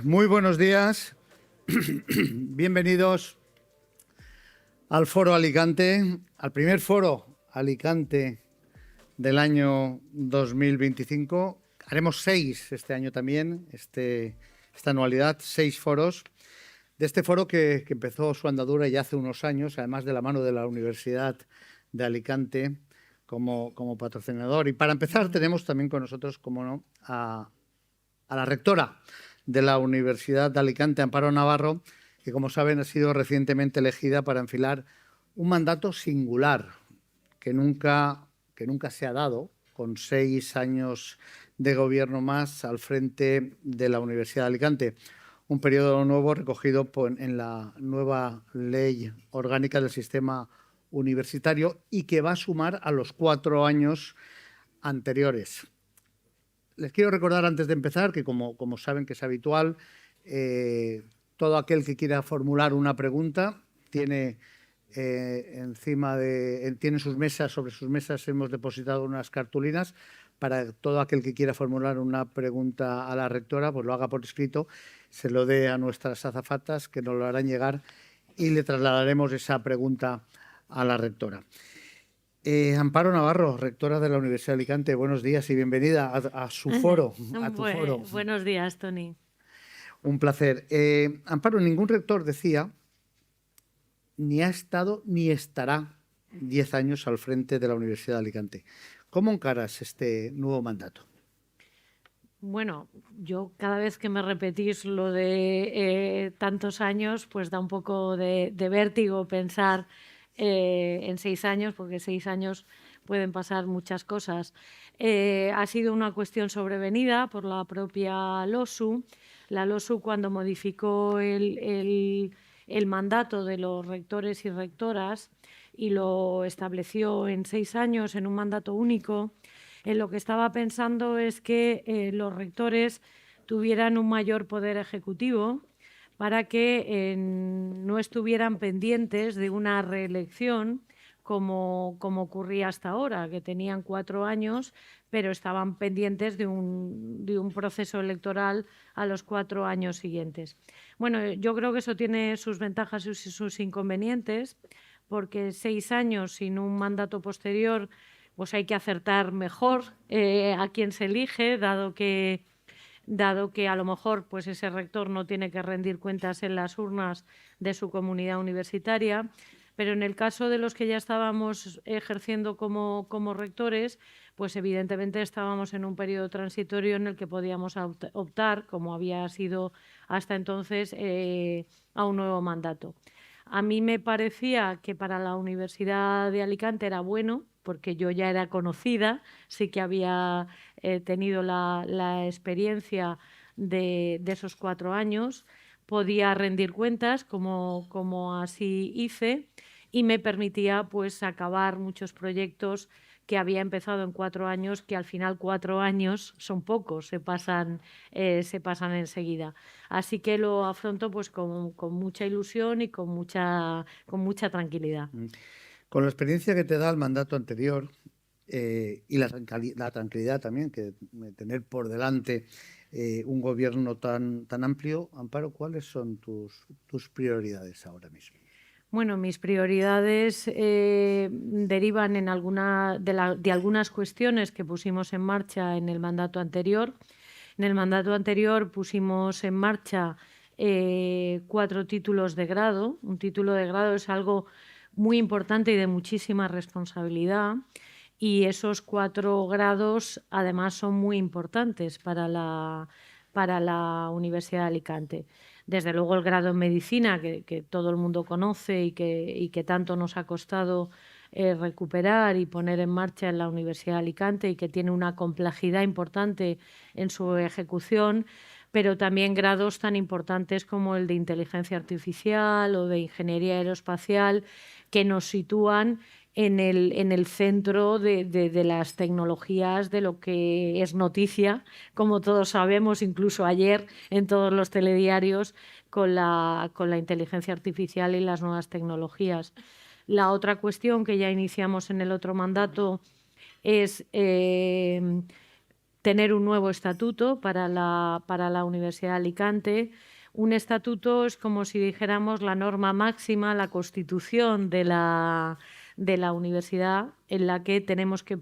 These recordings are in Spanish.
Muy buenos días, bienvenidos al Foro Alicante, al primer Foro Alicante del año 2025. Haremos 6 este año también, esta anualidad, 6 foros. De este foro que empezó su andadura ya hace unos años, además de la mano de la Universidad de Alicante como patrocinador. Y para empezar tenemos también con nosotros, como no, a la rectora de la Universidad de Alicante, Amparo Navarro, que, como saben, ha sido recientemente elegida para enfilar un mandato singular que nunca se ha dado, con 6 años de gobierno más al frente de la Universidad de Alicante. Un periodo nuevo recogido en la nueva Ley Orgánica del Sistema Universitario y que va a sumar a los 4 años anteriores. Les quiero recordar antes de empezar que, como saben que es habitual, todo aquel que quiera formular una pregunta tiene tiene sus mesas, sobre sus mesas hemos depositado unas cartulinas para todo aquel que quiera formular una pregunta a la rectora, pues lo haga por escrito, se lo dé a nuestras azafatas que nos lo harán llegar y le trasladaremos esa pregunta a la rectora. Amparo Navarro, rectora de la Universidad de Alicante, buenos días y bienvenida a su foro, a tu foro. Buenos días, Tony. Un placer. Amparo, ningún rector decía, ni ha estado ni estará 10 años al frente de la Universidad de Alicante. ¿Cómo encaras este nuevo mandato? Bueno, yo cada vez que me repetís lo de tantos años, pues da un poco de vértigo pensar en 6 años, porque 6 años pueden pasar muchas cosas. Ha sido una cuestión sobrevenida por la propia LOSU. La LOSU, cuando modificó el mandato de los rectores y rectoras y lo estableció en 6 años en un mandato único, lo que estaba pensando es que los rectores tuvieran un mayor poder ejecutivo para que no estuvieran pendientes de una reelección como ocurría hasta ahora, que tenían 4 años, pero estaban pendientes de un proceso electoral a los 4 años siguientes. Bueno, yo creo que eso tiene sus ventajas y sus inconvenientes, porque 6 años sin un mandato posterior, pues hay que acertar mejor a quién se elige, dado que a lo mejor pues ese rector no tiene que rendir cuentas en las urnas de su comunidad universitaria. Pero en el caso de los que ya estábamos ejerciendo como rectores, pues evidentemente estábamos en un periodo transitorio en el que podíamos optar, como había sido hasta entonces, a un nuevo mandato. A mí me parecía que para la Universidad de Alicante era bueno, porque yo ya era conocida, sí que había tenido la experiencia de esos 4 años, podía rendir cuentas como así hice y me permitía pues acabar muchos proyectos que había empezado en 4 años, que al final 4 años son pocos, se pasan enseguida. Así que lo afronto pues con mucha ilusión y con mucha tranquilidad. Con la experiencia que te da el mandato anterior y la tranquilidad también, que tener por delante un gobierno tan amplio, Amparo, ¿cuáles son tus prioridades ahora mismo? Bueno, mis prioridades derivan de algunas cuestiones que pusimos en marcha en el mandato anterior. En el mandato anterior pusimos en marcha 4 títulos de grado. Un título de grado es algo muy importante y de muchísima responsabilidad. Y esos 4 grados además son muy importantes para la Universidad de Alicante. Desde luego el grado en medicina, que todo el mundo conoce y que tanto nos ha costado recuperar y poner en marcha en la Universidad de Alicante y que tiene una complejidad importante en su ejecución, pero también grados tan importantes como el de inteligencia artificial o de ingeniería aeroespacial, que nos sitúan en el centro de las tecnologías, de lo que es noticia, como todos sabemos, incluso ayer en todos los telediarios, con la inteligencia artificial y las nuevas tecnologías. La otra cuestión que ya iniciamos en el otro mandato es tener un nuevo estatuto para la Universidad de Alicante. Un estatuto es como si dijéramos la norma máxima, la constitución de la universidad, en la que tenemos que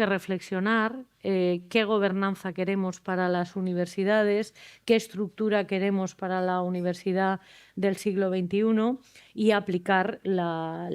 reflexionar qué gobernanza queremos para las universidades, qué estructura queremos para la universidad del siglo XXI y aplicar la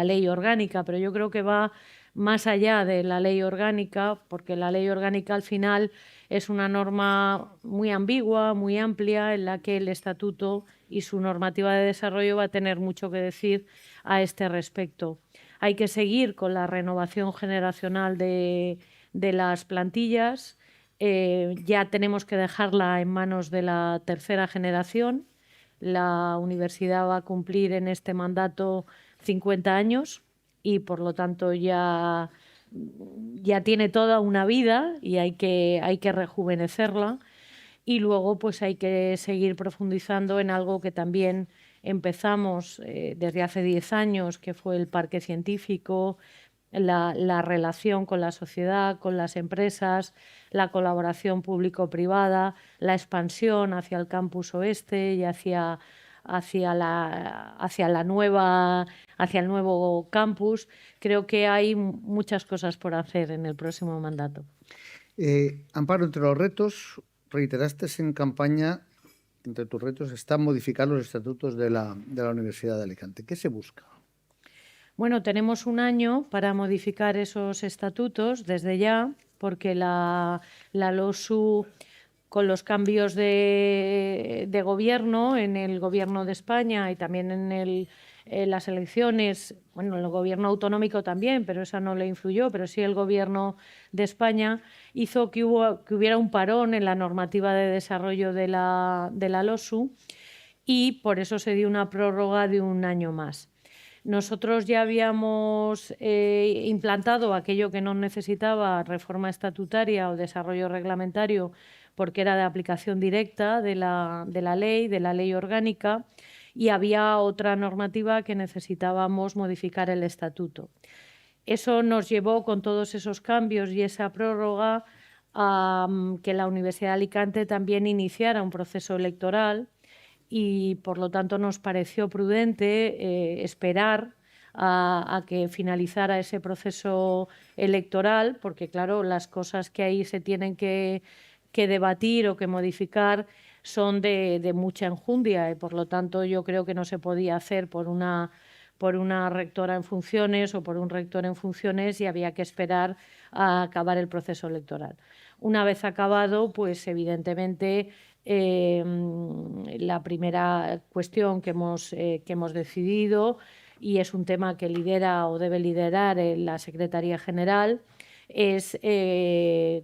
ley orgánica. Pero yo creo que va más allá de la ley orgánica, porque la ley orgánica al final es una norma muy ambigua, muy amplia, en la que el estatuto y su normativa de desarrollo va a tener mucho que decir a este respecto. Hay que seguir con la renovación generacional de las plantillas. Ya tenemos que dejarla en manos de la tercera generación. La universidad va a cumplir en este mandato 50 años y por lo tanto ya tiene toda una vida y hay que rejuvenecerla. Y luego pues hay que seguir profundizando en algo que también empezamos desde hace 10 años, que fue el parque científico, la relación con la sociedad, con las empresas, la colaboración público-privada, la expansión hacia el campus oeste y hacia el nuevo campus. Creo que hay muchas cosas por hacer en el próximo mandato. Amparo, entre los retos, reiteraste en campaña, entre tus retos está modificar los estatutos de la Universidad de Alicante. ¿Qué se busca? Bueno, tenemos un año para modificar esos estatutos desde ya, porque la LOSU, con los cambios de gobierno en el gobierno de España y también en las elecciones, bueno, el gobierno autonómico también, pero esa no le influyó, pero sí el gobierno de España, hizo que hubiera un parón en la normativa de desarrollo de la LOSU y por eso se dio una prórroga de un año más. Nosotros ya habíamos implantado aquello que no necesitaba reforma estatutaria o desarrollo reglamentario porque era de aplicación directa de la ley orgánica, y había otra normativa que necesitábamos modificar el estatuto. Eso nos llevó, con todos esos cambios y esa prórroga, a que la Universidad de Alicante también iniciara un proceso electoral y por lo tanto nos pareció prudente esperar a que finalizara ese proceso electoral, porque claro, las cosas que ahí se tienen que debatir o que modificar son de mucha enjundia y por lo tanto yo creo que no se podía hacer por una rectora en funciones o por un rector en funciones y había que esperar a acabar el proceso electoral. Una vez acabado, pues evidentemente la primera cuestión que hemos decidido, y es un tema que lidera o debe liderar la Secretaría General, es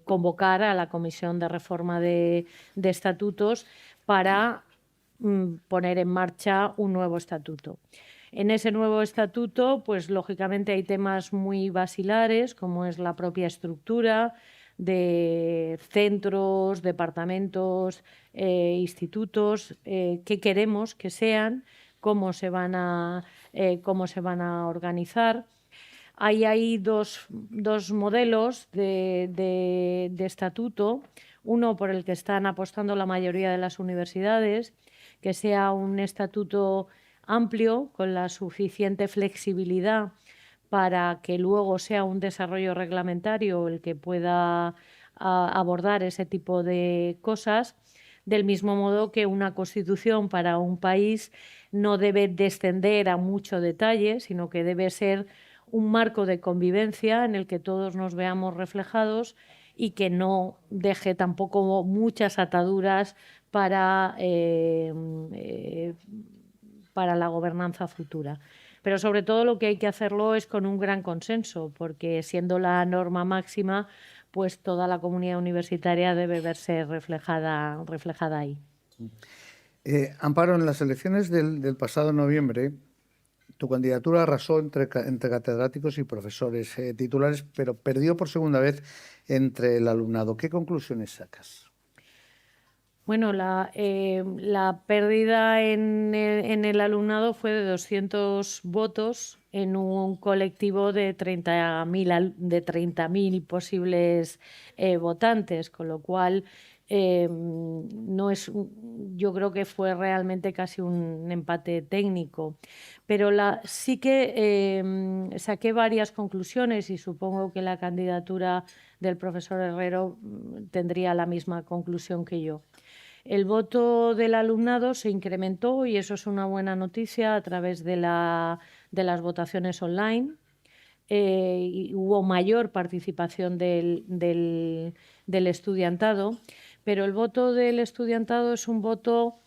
convocar a la Comisión de Reforma de Estatutos para poner en marcha un nuevo estatuto. En ese nuevo estatuto, pues lógicamente hay temas muy basilares, como es la propia estructura de centros, departamentos, institutos, qué queremos que sean, cómo se van a organizar. Hay dos modelos de estatuto, uno por el que están apostando la mayoría de las universidades, que sea un estatuto amplio, con la suficiente flexibilidad para que luego sea un desarrollo reglamentario el que pueda abordar ese tipo de cosas, del mismo modo que una constitución para un país no debe descender a mucho detalle, sino que debe ser un marco de convivencia en el que todos nos veamos reflejados y que no deje tampoco muchas ataduras para la gobernanza futura. Pero sobre todo lo que hay que hacerlo es con un gran consenso, porque siendo la norma máxima, pues toda la comunidad universitaria debe verse reflejada ahí. Amparo, en las elecciones del pasado noviembre, tu candidatura arrasó entre catedráticos y profesores titulares, pero perdió por segunda vez entre el alumnado. ¿Qué conclusiones sacas? Bueno, la pérdida en el alumnado fue de 200 votos en un colectivo de 30.000 posibles votantes, con lo cual no es, yo creo que fue realmente casi un empate técnico. Pero sí que saqué varias conclusiones y supongo que la candidatura del profesor Herrero tendría la misma conclusión que yo. El voto del alumnado se incrementó y eso es una buena noticia a través de las votaciones online. Y hubo mayor participación del estudiantado, pero el voto del estudiantado es un voto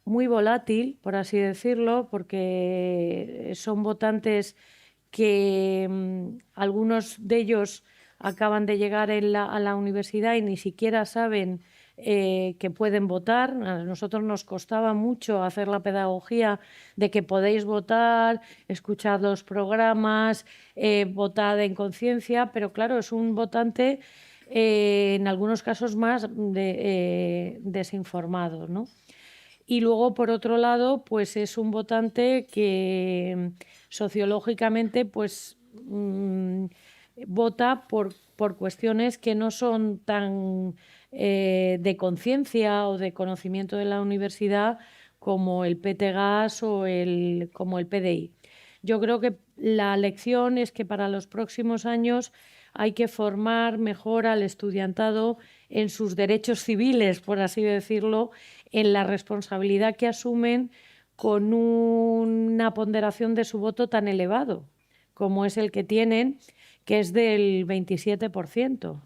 muy volátil, por así decirlo, porque son votantes que algunos de ellos acaban de llegar a la universidad y ni siquiera saben que pueden votar. A nosotros nos costaba mucho hacer la pedagogía de que podéis votar, escuchad los programas, votad en conciencia, pero claro, es un votante en algunos casos más desinformado, ¿no? Y luego, por otro lado, pues es un votante que sociológicamente pues vota por cuestiones que no son tan de conciencia o de conocimiento de la universidad como el PTGAS o como el PDI. Yo creo que la lección es que para los próximos años hay que formar mejor al estudiantado en sus derechos civiles, por así decirlo, en la responsabilidad que asumen con una ponderación de su voto tan elevado como es el que tienen, que es del 27%.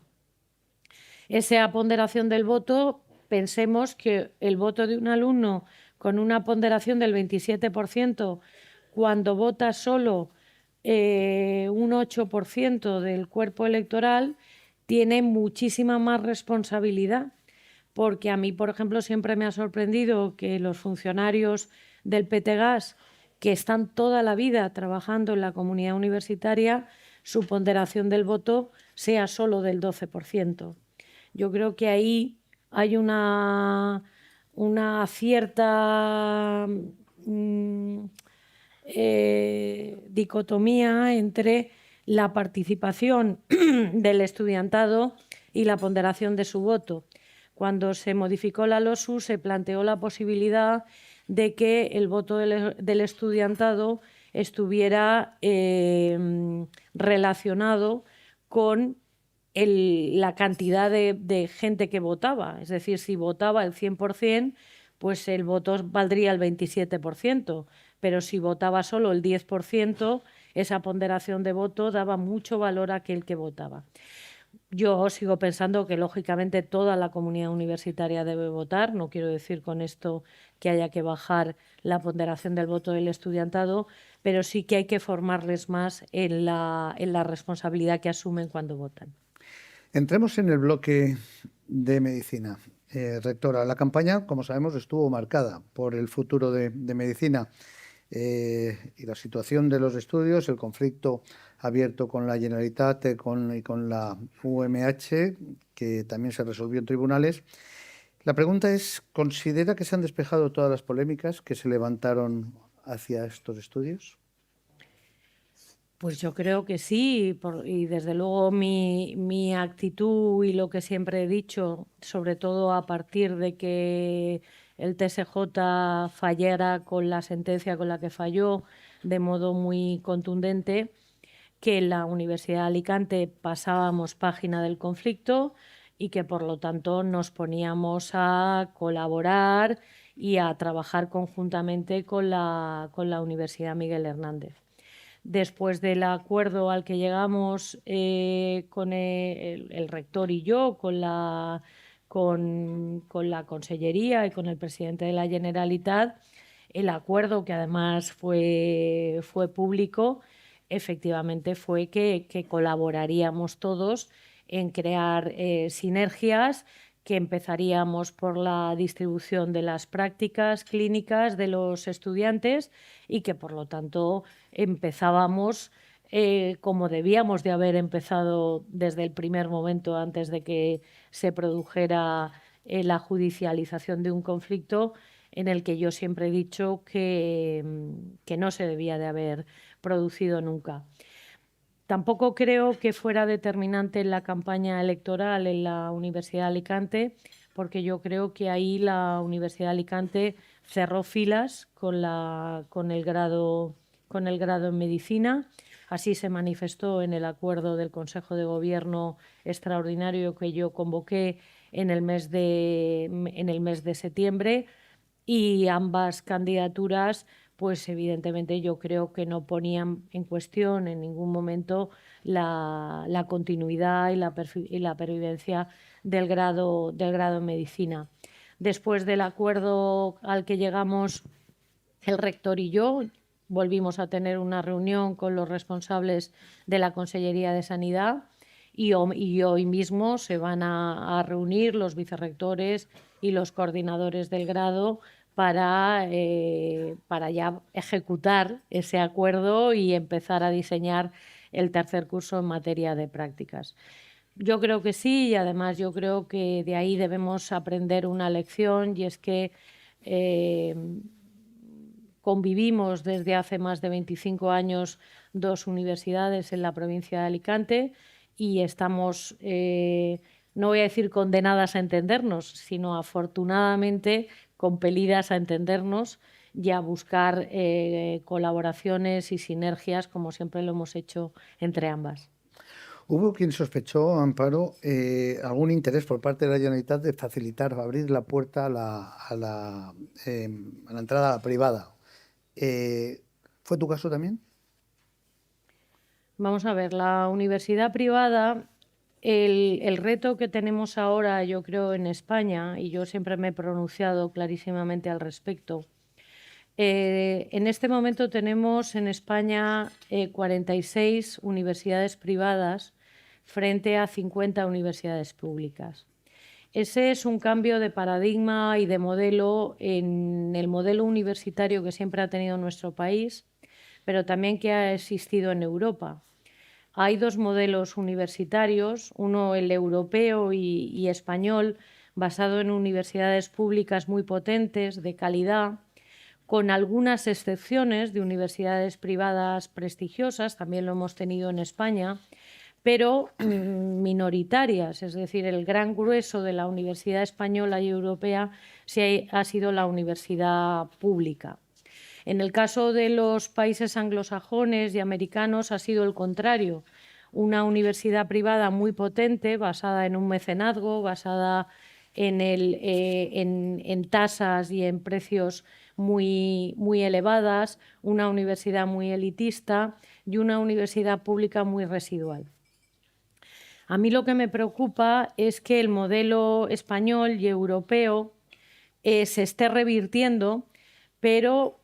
Esa ponderación del voto, pensemos que el voto de un alumno con una ponderación del 27%, cuando vota solo un 8% del cuerpo electoral, tiene muchísima más responsabilidad. Porque a mí, por ejemplo, siempre me ha sorprendido que los funcionarios del PTGAS, que están toda la vida trabajando en la comunidad universitaria, su ponderación del voto sea solo del 12%. Yo creo que ahí hay una cierta dicotomía entre la participación del estudiantado y la ponderación de su voto. Cuando se modificó la LOSU se planteó la posibilidad de que el voto del estudiantado estuviera relacionado con la cantidad de gente que votaba. Es decir, si votaba el 100%, pues el voto valdría el 27%, pero si votaba solo el 10%, esa ponderación de voto daba mucho valor a aquel que votaba. Yo sigo pensando que, lógicamente, toda la comunidad universitaria debe votar. No quiero decir con esto que haya que bajar la ponderación del voto del estudiantado, pero sí que hay que formarles más en la responsabilidad que asumen cuando votan. Entremos en el bloque de medicina. Rectora, la campaña, como sabemos, estuvo marcada por el futuro de medicina y la situación de los estudios, el conflicto abierto con la Generalitat y con la UMH, que también se resolvió en tribunales. La pregunta es, ¿considera que se han despejado todas las polémicas que se levantaron hacia estos estudios? Pues yo creo que sí, y desde luego mi actitud y lo que siempre he dicho, sobre todo a partir de que el TSJ fallara con la sentencia con la que falló de modo muy contundente, que en la Universidad de Alicante pasábamos página del conflicto y que por lo tanto nos poníamos a colaborar y a trabajar conjuntamente con la Universidad Miguel Hernández. Después del acuerdo al que llegamos con el rector y yo, con la Consellería y con el presidente de la Generalitat, el acuerdo, que además fue público, efectivamente fue que colaboraríamos todos en crear sinergias, que empezaríamos por la distribución de las prácticas clínicas de los estudiantes y que, por lo tanto, empezábamos como debíamos de haber empezado desde el primer momento antes de que se produjera la judicialización de un conflicto en el que yo siempre he dicho que no se debía de haber producido nunca. Tampoco creo que fuera determinante en la campaña electoral en la Universidad de Alicante, porque yo creo que ahí la Universidad de Alicante cerró filas con el grado en medicina. Así se manifestó en el acuerdo del Consejo de Gobierno extraordinario que yo convoqué en el mes de septiembre, y ambas candidaturas, pues evidentemente yo creo que no ponían en cuestión en ningún momento la continuidad y la pervivencia del grado en medicina. Después del acuerdo al que llegamos el rector y yo, volvimos a tener una reunión con los responsables de la Consellería de Sanidad, y hoy mismo se van a reunir los vicerrectores y los coordinadores del grado para ya ejecutar ese acuerdo y empezar a diseñar el tercer curso en materia de prácticas. Yo creo que sí, y además yo creo que de ahí debemos aprender una lección, y es que convivimos desde hace más de 25 años dos universidades en la provincia de Alicante y estamos, no voy a decir condenadas a entendernos, sino afortunadamente compelidas a entendernos y a buscar colaboraciones y sinergias, como siempre lo hemos hecho entre ambas. Hubo quien sospechó, Amparo, algún interés por parte de la Generalitat de facilitar, abrir la puerta a la entrada a la privada. ¿Fue tu caso también? Vamos a ver, la universidad privada, el reto que tenemos ahora, yo creo, en España, y yo siempre me he pronunciado clarísimamente al respecto, en este momento tenemos en España 46 universidades privadas frente a 50 universidades públicas. Ese es un cambio de paradigma y de modelo en el modelo universitario que siempre ha tenido nuestro país, pero también que ha existido en Europa. Hay dos modelos universitarios, uno el europeo y español, basado en universidades públicas muy potentes, de calidad, con algunas excepciones de universidades privadas prestigiosas, también lo hemos tenido en España, pero minoritarias, es decir, el gran grueso de la universidad española y europea ha sido la universidad pública. En el caso de los países anglosajones y americanos ha sido el contrario, una universidad privada muy potente, basada en un mecenazgo, basada en tasas y en precios muy elevadas, una universidad muy elitista y una universidad pública muy residual. A mí lo que me preocupa es que el modelo español y europeo se esté revirtiendo, pero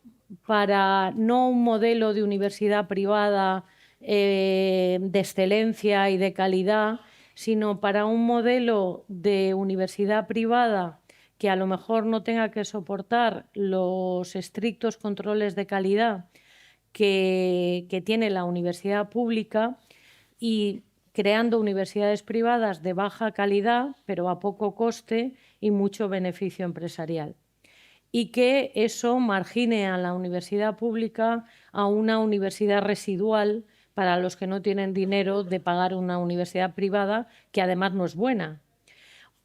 para no un modelo de universidad privada de excelencia y de calidad, sino para un modelo de universidad privada que a lo mejor no tenga que soportar los estrictos controles de calidad que tiene la universidad pública, y creando universidades privadas de baja calidad, pero a poco coste y mucho beneficio empresarial. Y que eso margine a la universidad pública a una universidad residual para los que no tienen dinero de pagar una universidad privada, que además no es buena.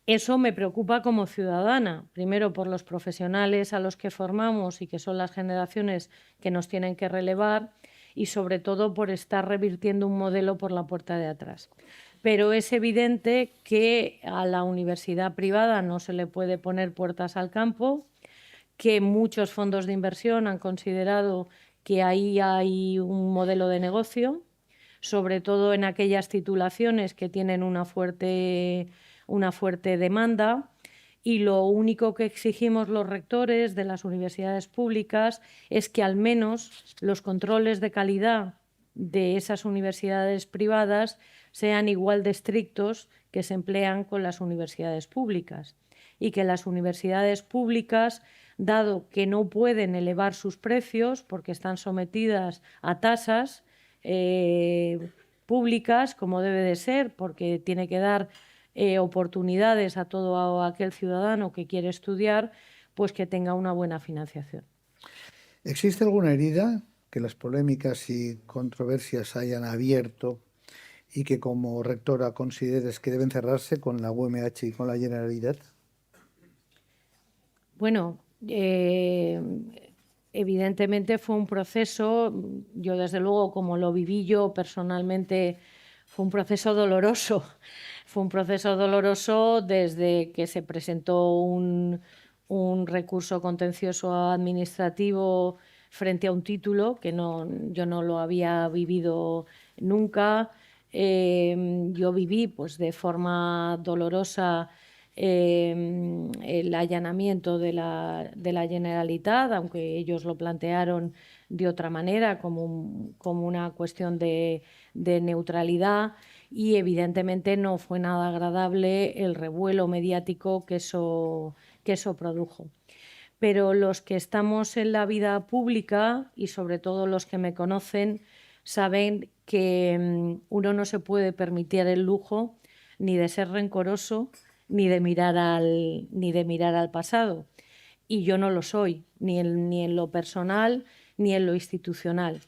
Eso me preocupa como ciudadana, primero por los profesionales a los que formamos y que son las generaciones que nos tienen que relevar, y sobre todo por estar revirtiendo un modelo por la puerta de atrás. Pero es evidente que a la universidad privada no se le puede poner puertas al campo, que muchos fondos de inversión han considerado que ahí hay un modelo de negocio, sobre todo en aquellas titulaciones que tienen una fuerte demanda, y lo único que exigimos los rectores de las universidades públicas es que al menos los controles de calidad de esas universidades privadas sean igual de estrictos que se emplean con las universidades públicas, y que las universidades públicas, dado que no pueden elevar sus precios porque están sometidas a tasas públicas, como debe de ser, porque tiene que dar oportunidades a todo aquel ciudadano que quiere estudiar, pues que tenga una buena financiación. ¿Existe alguna herida que las polémicas y controversias hayan abierto y que como rectora consideres que deben cerrarse con la UMH y con la Generalitat? Bueno, evidentemente fue un proceso, yo desde luego como lo viví yo personalmente, fue un proceso doloroso. Fue un proceso doloroso desde que se presentó un recurso contencioso administrativo frente a un título que yo no lo había vivido nunca. Yo viví pues, de forma dolorosa el allanamiento de la Generalitat, aunque ellos lo plantearon de otra manera, como una cuestión de neutralidad, y evidentemente no fue nada agradable el revuelo mediático que eso produjo. Pero los que estamos en la vida pública, y sobre todo los que me conocen, saben que uno no se puede permitir el lujo ni de ser rencoroso, ni de mirar al pasado. Y yo no lo soy, ni en lo personal, ni en lo institucional.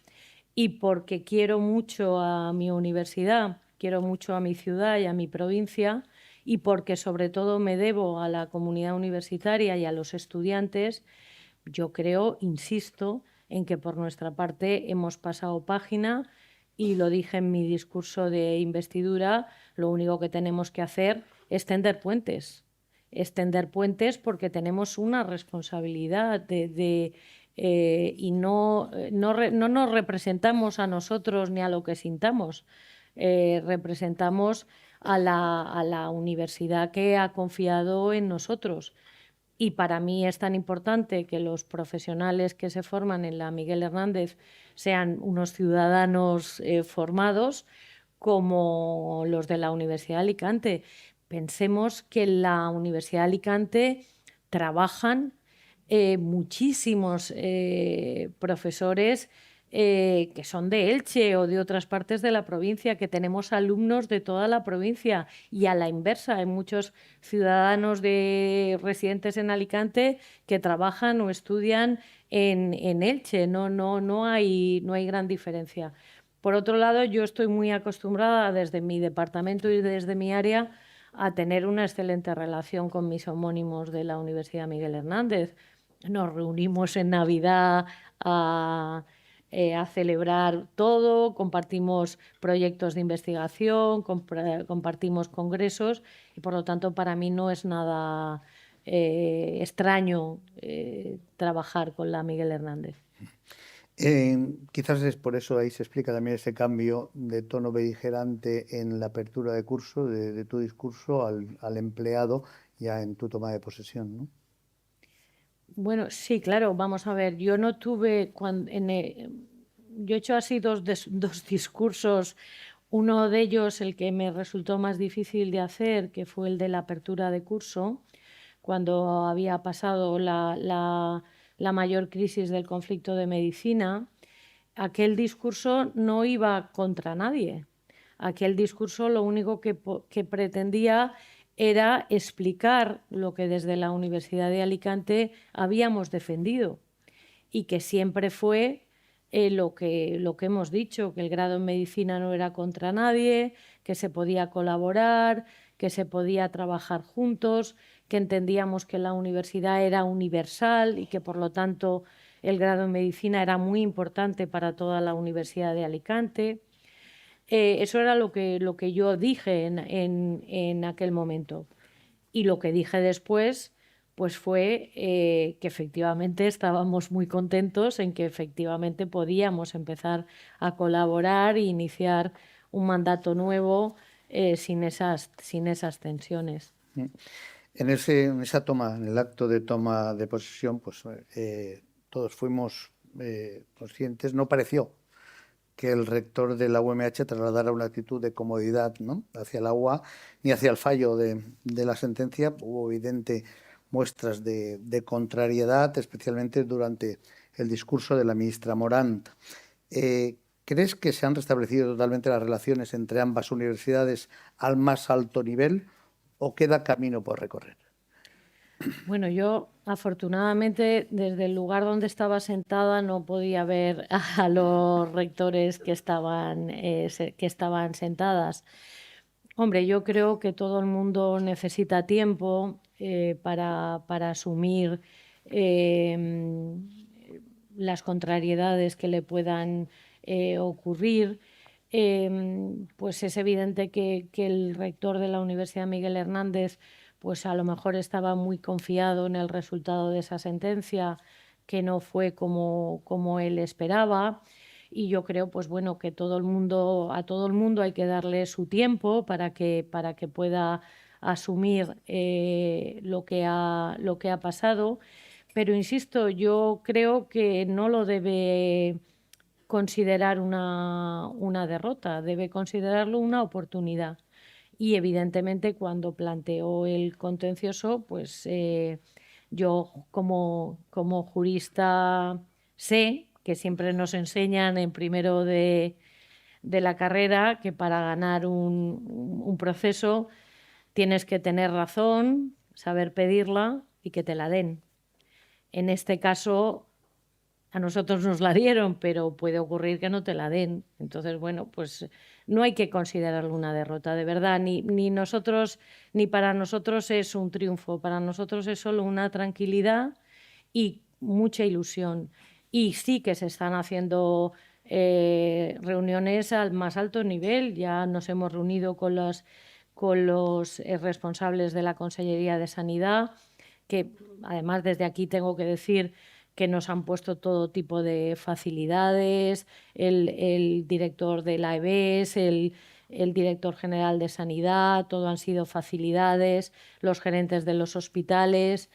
Y porque quiero mucho a mi universidad, quiero mucho a mi ciudad y a mi provincia, y porque sobre todo me debo a la comunidad universitaria y a los estudiantes, yo creo, insisto, en que por nuestra parte hemos pasado página, y lo dije en mi discurso de investidura, lo único que tenemos que hacer es tender puentes. Porque tenemos una responsabilidad y no nos representamos a nosotros ni a lo que sintamos. Representamos a la universidad que ha confiado en nosotros. Y para mí es tan importante que los profesionales que se forman en la Miguel Hernández sean unos ciudadanos formados como los de la Universidad de Alicante. Pensemos que en la Universidad de Alicante trabajan muchísimos profesores que son de Elche o de otras partes de la provincia, que tenemos alumnos de toda la provincia, y a la inversa, hay muchos ciudadanos residentes en Alicante que trabajan o estudian en Elche. No hay gran diferencia. Por otro lado, yo estoy muy acostumbrada desde mi departamento y desde mi área a tener una excelente relación con mis homónimos de la Universidad Miguel Hernández. Nos reunimos en Navidad a celebrar todo, compartimos proyectos de investigación, compartimos congresos, y por lo tanto para mí no es nada extraño trabajar con la Miguel Hernández. Quizás es por eso ahí se explica también ese cambio de tono beligerante en la apertura de curso, de tu discurso al empleado ya en tu toma de posesión, ¿no? Bueno, sí, claro, vamos a ver, yo no tuve, yo he hecho así dos discursos, uno de ellos el que me resultó más difícil de hacer, que fue el de la apertura de curso, cuando había pasado la mayor crisis del conflicto de medicina. Aquel discurso no iba contra nadie. Aquel discurso lo único que pretendía era explicar lo que desde la Universidad de Alicante habíamos defendido, y que siempre fue lo que hemos dicho, que el grado en medicina no era contra nadie, que se podía colaborar, que se podía trabajar juntos, que entendíamos que la universidad era universal y que por lo tanto el grado en medicina era muy importante para toda la Universidad de Alicante. Eso era lo que yo dije en aquel momento. Y lo que dije después pues fue que efectivamente estábamos muy contentos en que efectivamente podíamos empezar a colaborar e iniciar un mandato nuevo sin esas tensiones. En esa toma, en el acto de toma de posesión, pues todos fuimos conscientes, no pareció que el rector de la UMH trasladara una actitud de comodidad, ¿no?, hacia la UA ni hacia el fallo de la sentencia. Hubo evidente muestras de contrariedad, especialmente durante el discurso de la ministra Morant. ¿Crees que se han restablecido totalmente las relaciones entre ambas universidades al más alto nivel, o queda camino por recorrer? Bueno, yo afortunadamente desde el lugar donde estaba sentada no podía ver a los rectores que estaban sentadas. Hombre, yo creo que todo el mundo necesita tiempo para asumir eh, las contrariedades que le puedan ocurrir. Pues es evidente que el rector de la Universidad Miguel Hernández pues a lo mejor estaba muy confiado en el resultado de esa sentencia, que no fue como él esperaba. Y yo creo, pues bueno, que a todo el mundo hay que darle su tiempo para que pueda asumir lo que ha pasado. Pero insisto, yo creo que no lo debe considerar una derrota, debe considerarlo una oportunidad. Y evidentemente cuando planteó el contencioso, pues yo como jurista sé que siempre nos enseñan en primero de la carrera que para ganar un proceso tienes que tener razón, saber pedirla y que te la den. En este caso, a nosotros nos la dieron, pero puede ocurrir que no te la den. Entonces, bueno, pues no hay que considerarlo una derrota, de verdad. Ni nosotros, ni para nosotros es un triunfo. Para nosotros es solo una tranquilidad y mucha ilusión. Y sí que se están haciendo reuniones al más alto nivel. Ya nos hemos reunido con los responsables de la Consellería de Sanidad, que además desde aquí tengo que decir que nos han puesto todo tipo de facilidades, el director de la EBES, el director general de Sanidad, todo han sido facilidades, los gerentes de los hospitales.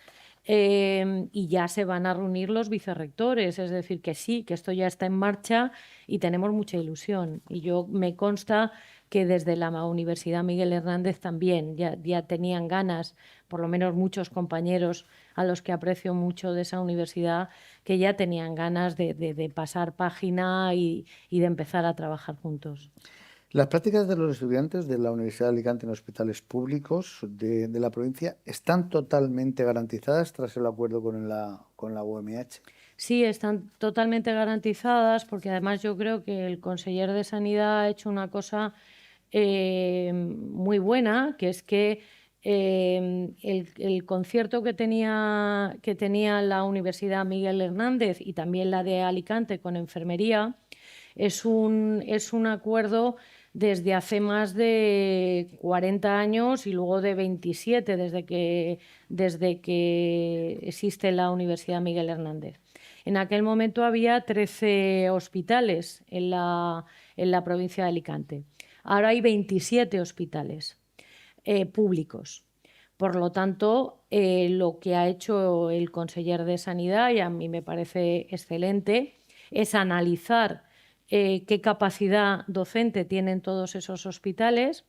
Y ya se van a reunir los vicerrectores, es decir, que sí, que esto ya está en marcha y tenemos mucha ilusión. Y yo me consta que desde la Universidad Miguel Hernández también ya tenían ganas, por lo menos muchos compañeros a los que aprecio mucho de esa universidad, que ya tenían ganas de pasar página y de empezar a trabajar juntos. Las prácticas de los estudiantes de la Universidad de Alicante en hospitales públicos de la provincia están totalmente garantizadas tras el acuerdo con la UMH. Sí, están totalmente garantizadas porque además yo creo que el conseller de Sanidad ha hecho una cosa muy buena, que es que el concierto que tenía la Universidad Miguel Hernández y también la de Alicante con enfermería es un acuerdo desde hace más de 40 años y luego de 27 desde que existe la Universidad Miguel Hernández. En aquel momento había 13 hospitales en la provincia de Alicante. Ahora hay 27 hospitales públicos. Por lo tanto, lo que ha hecho el conseller de Sanidad, y a mí me parece excelente, es analizar qué capacidad docente tienen todos esos hospitales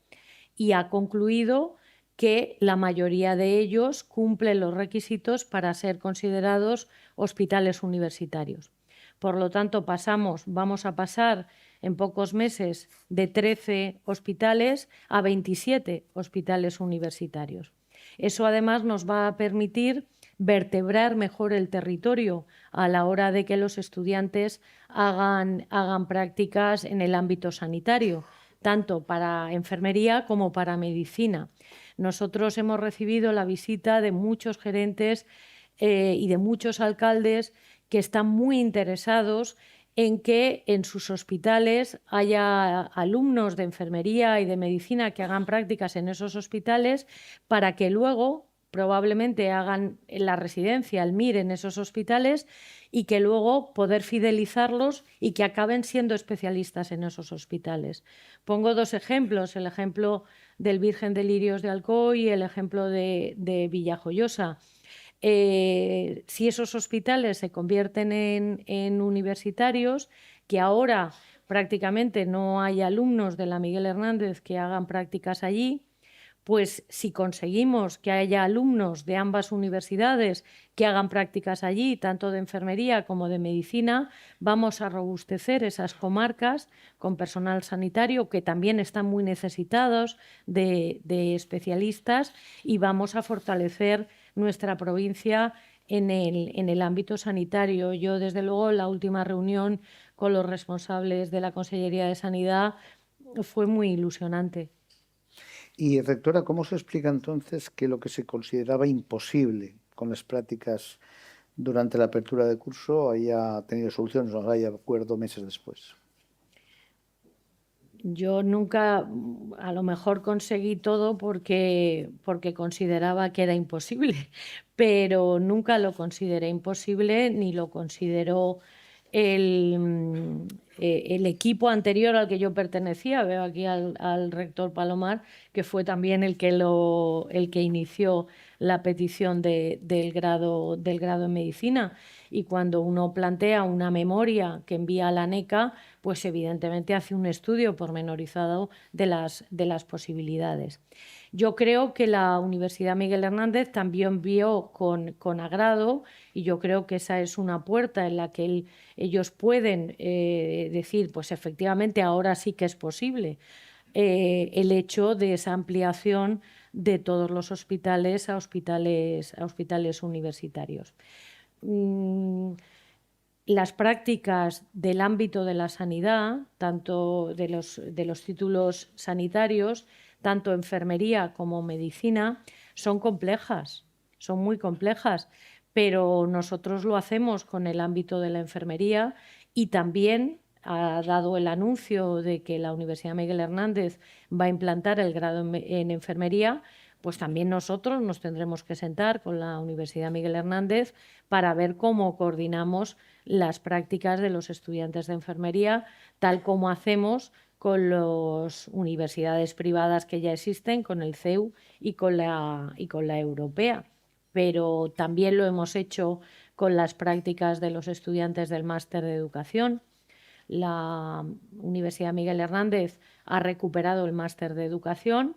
y ha concluido que la mayoría de ellos cumplen los requisitos para ser considerados hospitales universitarios. Por lo tanto, vamos a pasar en pocos meses de 13 hospitales a 27 hospitales universitarios. Eso además nos va a permitir vertebrar mejor el territorio a la hora de que los estudiantes hagan prácticas en el ámbito sanitario, tanto para enfermería como para medicina. Nosotros hemos recibido la visita de muchos gerentes y de muchos alcaldes que están muy interesados en que en sus hospitales haya alumnos de enfermería y de medicina que hagan prácticas en esos hospitales para que luego probablemente hagan la residencia, el MIR en esos hospitales y que luego poder fidelizarlos y que acaben siendo especialistas en esos hospitales. Pongo dos ejemplos, el ejemplo del Virgen de Lirios de Alcoy y el ejemplo de Villajoyosa. Si esos hospitales se convierten en universitarios, que ahora prácticamente no hay alumnos de la Miguel Hernández que hagan prácticas allí, pues si conseguimos que haya alumnos de ambas universidades que hagan prácticas allí, tanto de enfermería como de medicina, vamos a robustecer esas comarcas con personal sanitario que también están muy necesitados de especialistas, y vamos a fortalecer nuestra provincia en el ámbito sanitario. Yo, desde luego, la última reunión con los responsables de la Consellería de Sanidad fue muy ilusionante. Y, rectora, ¿cómo se explica entonces que lo que se consideraba imposible con las prácticas durante la apertura de curso haya tenido soluciones o haya acuerdo meses después? Yo nunca, a lo mejor conseguí todo porque consideraba que era imposible, pero nunca lo consideré imposible ni lo consideró el equipo anterior al que yo pertenecía. Veo aquí al rector Palomar, que fue también el que inició la petición del grado en medicina. Y cuando uno plantea una memoria que envía a la ANECA, pues evidentemente hace un estudio pormenorizado de las posibilidades. Yo creo que la Universidad Miguel Hernández también vio con agrado, y yo creo que esa es una puerta en la que ellos pueden decir, pues efectivamente ahora sí que es posible, el hecho de esa ampliación de todos los hospitales a hospitales universitarios. Las prácticas del ámbito de la sanidad, tanto de los títulos sanitarios, tanto enfermería como medicina, son complejas, son muy complejas, pero nosotros lo hacemos con el ámbito de la enfermería, y también ha dado el anuncio de que la Universidad Miguel Hernández va a implantar el grado en enfermería. Pues también nosotros nos tendremos que sentar con la Universidad Miguel Hernández para ver cómo coordinamos las prácticas de los estudiantes de enfermería, tal como hacemos con las universidades privadas que ya existen, con el CEU y con la europea. Pero también lo hemos hecho con las prácticas de los estudiantes del máster de educación. La Universidad Miguel Hernández ha recuperado el máster de educación,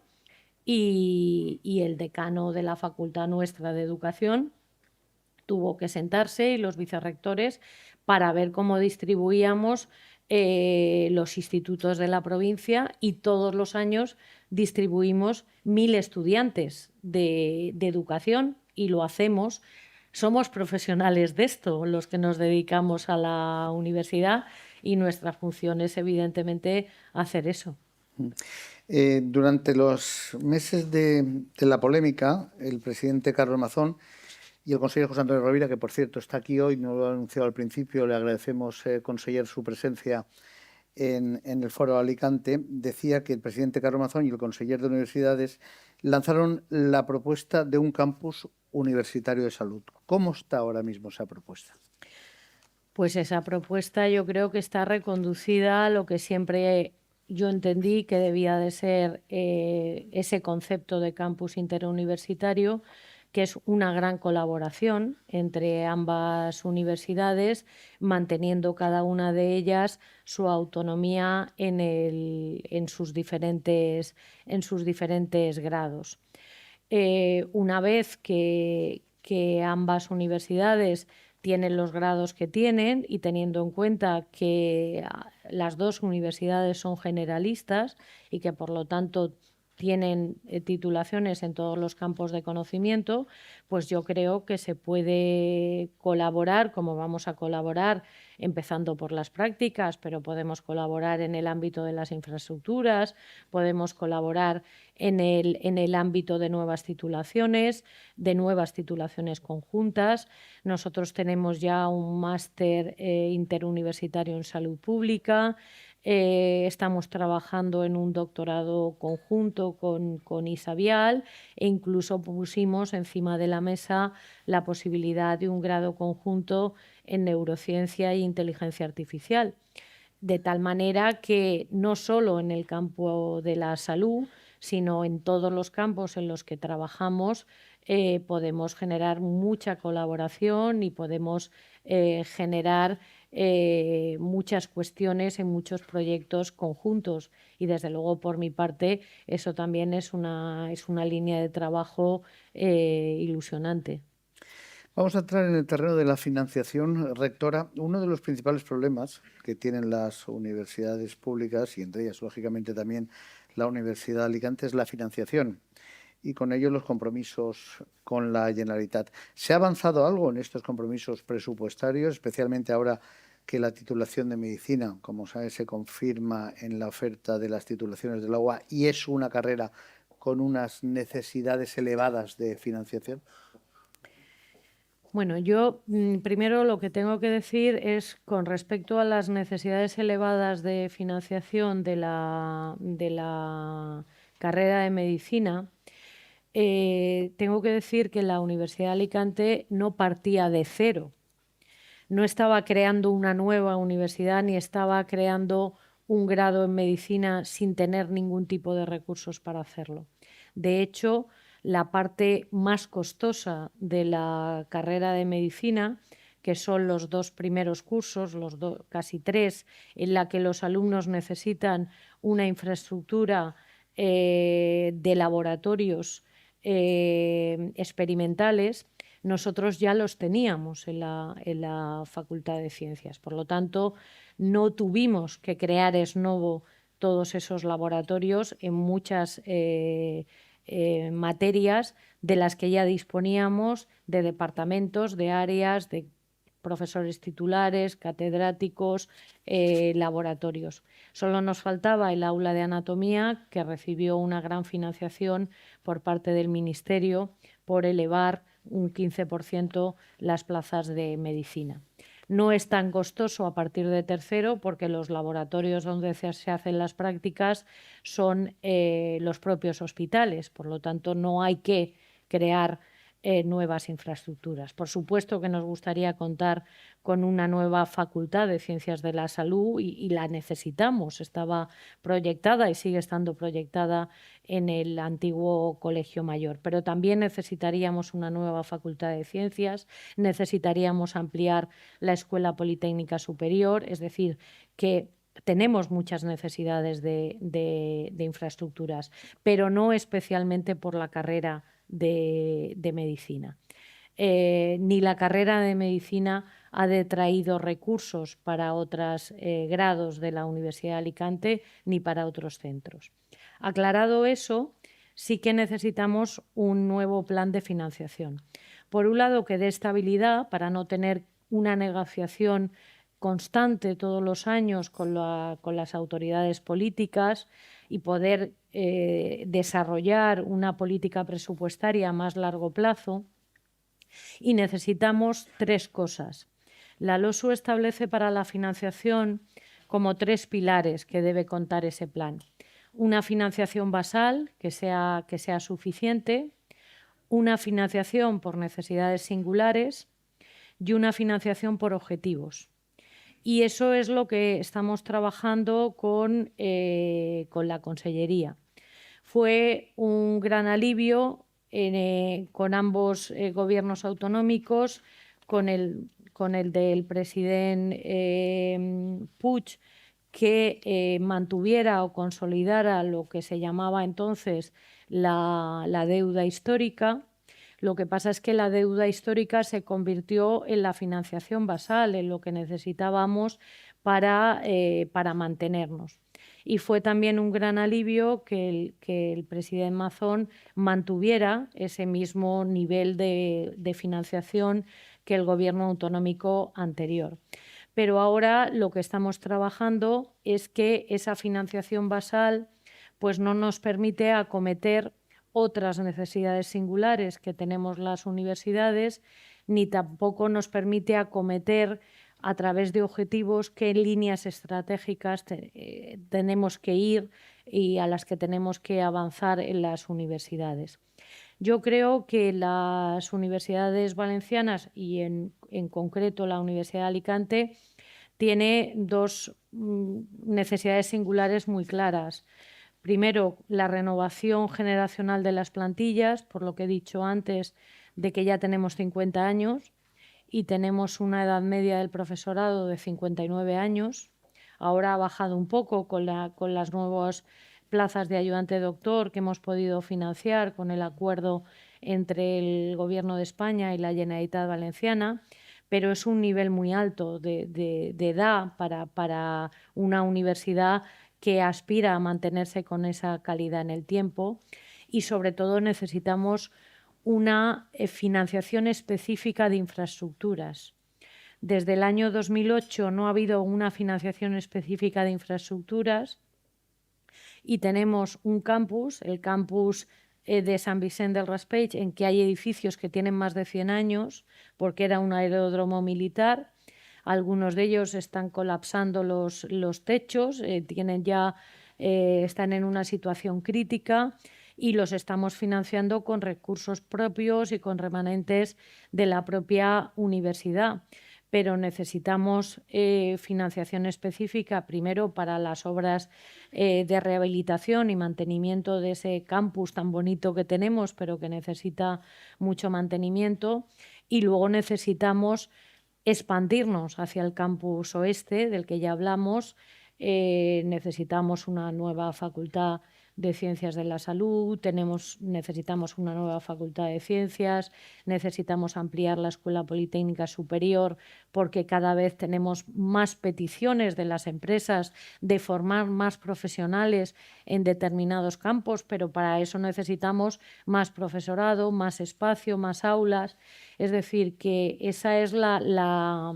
y el decano de la facultad nuestra de educación tuvo que sentarse, y los vicerrectores, para ver cómo distribuíamos los institutos de la provincia, y todos los años distribuimos 1000 estudiantes de educación, y lo hacemos. Somos profesionales de esto, los que nos dedicamos a la universidad, y nuestra función es evidentemente hacer eso. Durante los meses de la polémica, el presidente Carlos Mazón y el consejero José Antonio Rovira, que por cierto está aquí hoy, no lo ha anunciado al principio, le agradecemos, conseller, su presencia en el foro de Alicante, decía que el presidente Carlos Mazón y el consejero de universidades lanzaron la propuesta de un campus universitario de salud. ¿Cómo está ahora mismo esa propuesta? Pues esa propuesta yo creo que está reconducida a lo que siempre yo entendí que debía de ser ese concepto de campus interuniversitario, que es una gran colaboración entre ambas universidades, manteniendo cada una de ellas su autonomía en sus diferentes grados. Una vez que ambas universidades tienen los grados que tienen, y teniendo en cuenta que las dos universidades son generalistas y que por lo tanto tienen titulaciones en todos los campos de conocimiento, pues yo creo que se puede colaborar, como vamos a colaborar, empezando por las prácticas, pero podemos colaborar en el ámbito de las infraestructuras, podemos colaborar en el ámbito de nuevas titulaciones conjuntas. Nosotros tenemos ya un máster interuniversitario en salud pública. Estamos trabajando en un doctorado conjunto con Isabial, e incluso pusimos encima de la mesa la posibilidad de un grado conjunto en neurociencia e inteligencia artificial. De tal manera que no solo en el campo de la salud, sino en todos los campos en los que trabajamos, podemos generar mucha colaboración y podemos generar muchas cuestiones en muchos proyectos conjuntos. Y desde luego, por mi parte, eso también es una línea de trabajo ilusionante. Vamos a entrar en el terreno de la financiación, rectora. Uno de los principales problemas que tienen las universidades públicas, y entre ellas, lógicamente, también la Universidad de Alicante, es la financiación y con ello los compromisos con la Generalitat. ¿Se ha avanzado algo en estos compromisos presupuestarios, especialmente ahora que la titulación de medicina, como sabe, se confirma en la oferta de las titulaciones de la UA y es una carrera con unas necesidades elevadas de financiación? Bueno, yo primero lo que tengo que decir es con respecto a las necesidades elevadas de financiación de la carrera de medicina, tengo que decir que la Universidad de Alicante no partía de cero. No estaba creando una nueva universidad ni estaba creando un grado en medicina sin tener ningún tipo de recursos para hacerlo. De hecho, la parte más costosa de la carrera de medicina, que son los 2 primeros cursos, casi 3, en la que los alumnos necesitan una infraestructura de laboratorios experimentales, nosotros ya los teníamos en la Facultad de Ciencias. Por lo tanto, no tuvimos que crear ex novo todos esos laboratorios en muchas materias de las que ya disponíamos, de departamentos, de áreas, de profesores titulares, catedráticos, laboratorios. Solo nos faltaba el aula de anatomía, que recibió una gran financiación por parte del Ministerio por elevar un 15% las plazas de medicina. No es tan costoso a partir de tercero porque los laboratorios donde se hacen las prácticas son los propios hospitales, por lo tanto no hay que crear nuevas infraestructuras. Por supuesto que nos gustaría contar con una nueva facultad de Ciencias de la Salud y la necesitamos. Estaba proyectada y sigue estando proyectada en el antiguo Colegio Mayor, pero también necesitaríamos una nueva facultad de Ciencias, necesitaríamos ampliar la Escuela Politécnica Superior, es decir, que tenemos muchas necesidades de infraestructuras, pero no especialmente por la carrera de medicina. Ni la carrera de medicina ha detraído recursos para otros grados de la Universidad de Alicante ni para otros centros. Aclarado eso, sí que necesitamos un nuevo plan de financiación. Por un lado, que dé estabilidad para no tener una negociación constante todos los años con las autoridades políticas y poder desarrollar una política presupuestaria a más largo plazo. Y necesitamos 3 cosas. La LOSU establece para la financiación como 3 pilares que debe contar ese plan. Una financiación basal que sea suficiente, una financiación por necesidades singulares y una financiación por objetivos. Y eso es lo que estamos trabajando con la Consellería. Fue un gran alivio con ambos gobiernos autonómicos, con el del presidente Puig, que mantuviera o consolidara lo que se llamaba entonces la deuda histórica. Lo que pasa es que la deuda histórica se convirtió en la financiación basal, en lo que necesitábamos para mantenernos. Y fue también un gran alivio que el presidente Mazón mantuviera ese mismo nivel de financiación que el gobierno autonómico anterior. Pero ahora lo que estamos trabajando es que esa financiación basal pues no nos permite acometer otras necesidades singulares que tenemos las universidades, ni tampoco nos permite acometer a través de objetivos qué líneas estratégicas tenemos que ir y a las que tenemos que avanzar en las universidades. Yo creo que las universidades valencianas y en concreto la Universidad de Alicante tiene 2 necesidades singulares muy claras. Primero, la renovación generacional de las plantillas, por lo que he dicho antes, de que ya tenemos 50 años y tenemos una edad media del profesorado de 59 años. Ahora ha bajado un poco con las nuevas plazas de ayudante doctor que hemos podido financiar con el acuerdo entre el Gobierno de España y la Generalitat Valenciana, pero es un nivel muy alto de edad para una universidad que aspira a mantenerse con esa calidad en el tiempo, y sobre todo necesitamos una financiación específica de infraestructuras. Desde el año 2008 no ha habido una financiación específica de infraestructuras y tenemos un campus, el campus de San Vicente del Raspeig, en que hay edificios que tienen más de 100 años porque era un aeródromo militar. Algunos de ellos están colapsando los techos, están en una situación crítica y los estamos financiando con recursos propios y con remanentes de la propia universidad. Pero necesitamos financiación específica, primero para las obras de rehabilitación y mantenimiento de ese campus tan bonito que tenemos, pero que necesita mucho mantenimiento, y luego necesitamos expandirnos hacia el campus oeste, del que ya hablamos. Necesitamos una nueva facultad de Ciencias de la Salud, necesitamos una nueva facultad de Ciencias, necesitamos ampliar la Escuela Politécnica Superior porque cada vez tenemos más peticiones de las empresas de formar más profesionales en determinados campos, pero para eso necesitamos más profesorado, más espacio, más aulas. Es decir, que esa es la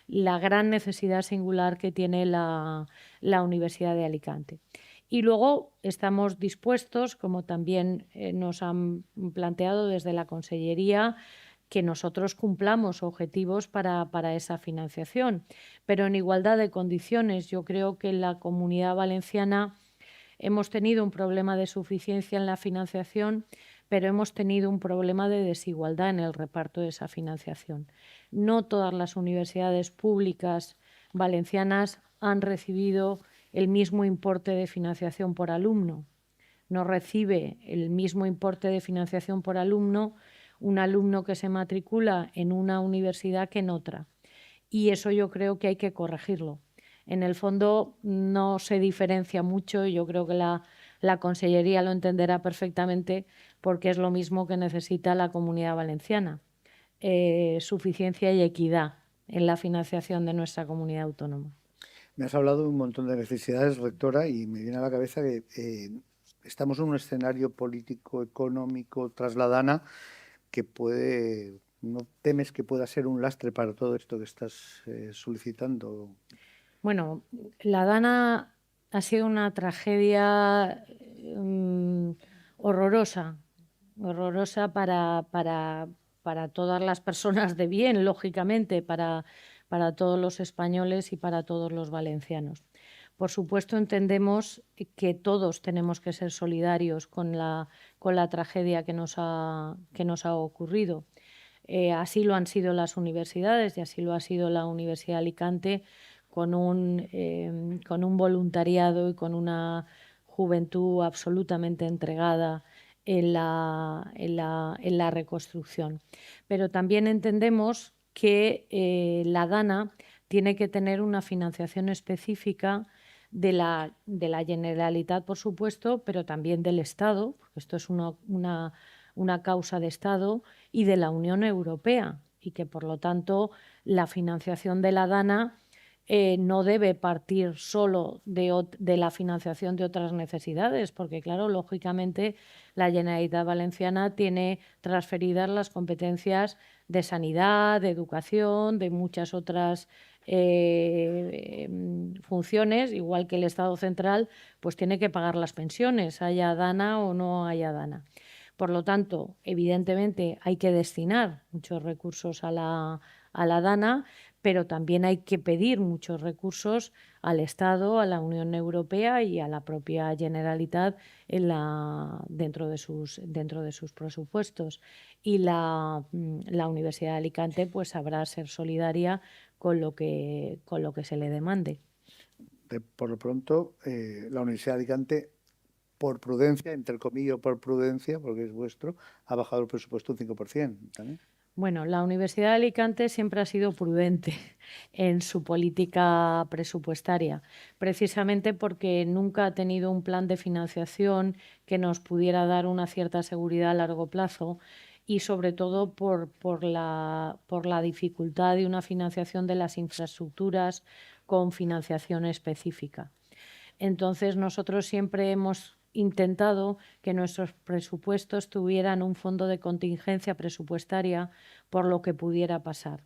gran necesidad singular que tiene la Universidad de Alicante. Y luego estamos dispuestos, como también nos han planteado desde la Consellería, que nosotros cumplamos objetivos para esa financiación, pero en igualdad de condiciones. Yo creo que en la Comunidad Valenciana hemos tenido un problema de suficiencia en la financiación, pero hemos tenido un problema de desigualdad en el reparto de esa financiación. No todas las universidades públicas valencianas han recibido el mismo importe de financiación por alumno. No recibe el mismo importe de financiación por alumno un alumno que se matricula en una universidad que en otra. Y eso yo creo que hay que corregirlo. En el fondo no se diferencia mucho y yo creo que la Consellería lo entenderá perfectamente porque es lo mismo que necesita la Comunidad Valenciana. Suficiencia y equidad en la financiación de nuestra comunidad autónoma. Me has hablado de un montón de necesidades, rectora, y me viene a la cabeza que estamos en un escenario político, económico, tras la DANA, que ¿no temes que pueda ser un lastre para todo esto que estás solicitando? Bueno, la DANA ha sido una tragedia horrorosa para todas las personas de bien, lógicamente, para todos los españoles y para todos los valencianos. Por supuesto, entendemos que todos tenemos que ser solidarios con la tragedia que nos ha ocurrido. Así lo han sido las universidades y así lo ha sido la Universidad de Alicante, con un voluntariado y con una juventud absolutamente entregada en la reconstrucción. Pero también entendemos que la DANA tiene que tener una financiación específica de la Generalitat, por supuesto, pero también del Estado, porque esto es una causa de Estado, y de la Unión Europea, y que por lo tanto la financiación de la DANA no debe partir solo de la financiación de otras necesidades, porque claro, lógicamente la Generalitat Valenciana tiene transferidas las competencias de sanidad, de educación, de muchas otras funciones, igual que el Estado central, pues tiene que pagar las pensiones, haya DANA o no haya DANA. Por lo tanto, evidentemente hay que destinar muchos recursos a la DANA, pero también hay que pedir muchos recursos al Estado, a la Unión Europea y a la propia Generalitat dentro de sus presupuestos. Y la Universidad de Alicante pues sabrá ser solidaria con lo que se le demande. Por lo pronto, la Universidad de Alicante por prudencia, entre comillas, por prudencia, porque es vuestro, ha bajado el presupuesto un 5% también. Bueno, la Universidad de Alicante siempre ha sido prudente en su política presupuestaria, precisamente porque nunca ha tenido un plan de financiación que nos pudiera dar una cierta seguridad a largo plazo y sobre todo por la dificultad de una financiación de las infraestructuras con financiación específica. Entonces, nosotros siempre hemos intentado que nuestros presupuestos tuvieran un fondo de contingencia presupuestaria por lo que pudiera pasar.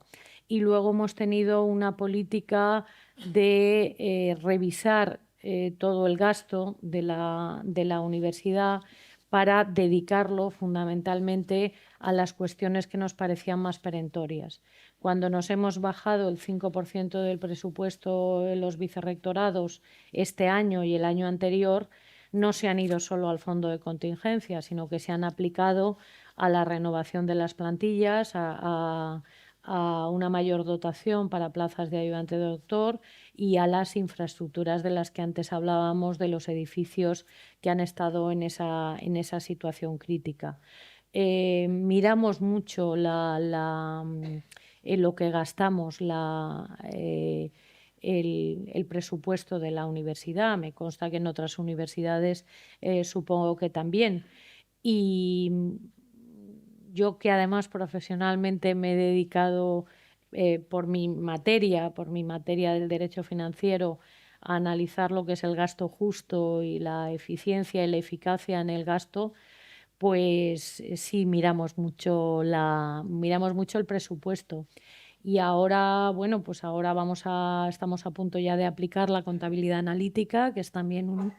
Y luego hemos tenido una política de revisar todo el gasto de la universidad para dedicarlo fundamentalmente a las cuestiones que nos parecían más perentorias. Cuando nos hemos bajado el 5% del presupuesto en los vicerrectorados este año y el año anterior, no se han ido solo al fondo de contingencia, sino que se han aplicado a la renovación de las plantillas, a una mayor dotación para plazas de ayudante de doctor y a las infraestructuras de las que antes hablábamos, de los edificios que han estado en esa situación crítica. Miramos mucho lo que gastamos, el presupuesto de la universidad. Me consta que en otras universidades supongo que también. Y yo, que además profesionalmente me he dedicado por mi materia del derecho financiero, a analizar lo que es el gasto justo y la eficiencia y la eficacia en el gasto, pues sí, miramos mucho el presupuesto. Y ahora, bueno, pues ahora estamos a punto ya de aplicar la contabilidad analítica, que es también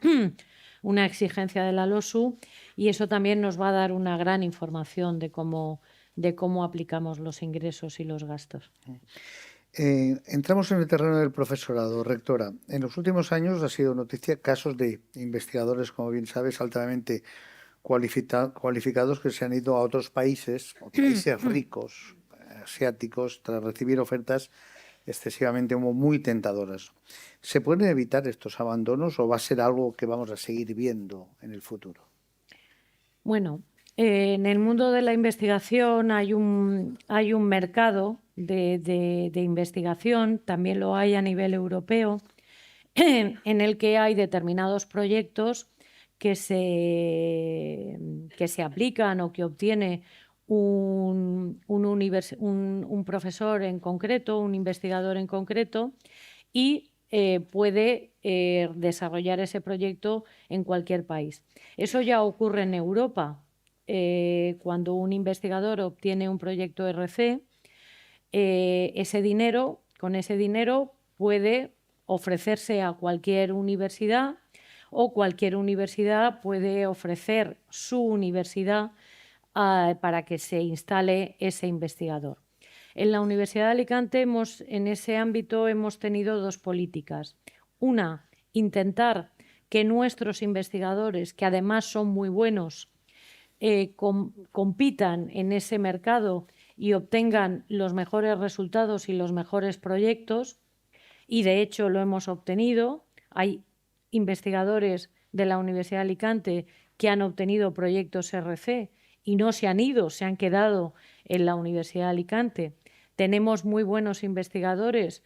una exigencia de la LOSU, y eso también nos va a dar una gran información de cómo aplicamos los ingresos y los gastos. Entramos en el terreno del profesorado, rectora. En los últimos años ha sido noticia casos de investigadores, como bien sabes, altamente cualificados que se han ido a otros países ricos, asiáticos, tras recibir ofertas excesivamente muy tentadoras. ¿Se pueden evitar estos abandonos o va a ser algo que vamos a seguir viendo en el futuro? Bueno, en el mundo de la investigación hay un mercado de investigación, también lo hay a nivel europeo, en el que hay determinados proyectos que se aplican o que obtiene un profesor en concreto, un investigador en concreto, y puede desarrollar ese proyecto en cualquier país. Eso ya ocurre en Europa. Cuando un investigador obtiene un proyecto RC, con ese dinero puede ofrecerse a cualquier universidad, o cualquier universidad puede ofrecer su universidad para que se instale ese investigador. En la Universidad de Alicante en ese ámbito hemos tenido dos políticas. Una, intentar que nuestros investigadores, que además son muy buenos, compitan en ese mercado y obtengan los mejores resultados y los mejores proyectos, y de hecho lo hemos obtenido. Hay investigadores de la Universidad de Alicante que han obtenido proyectos RC y no se han ido, se han quedado en la Universidad de Alicante. Tenemos muy buenos investigadores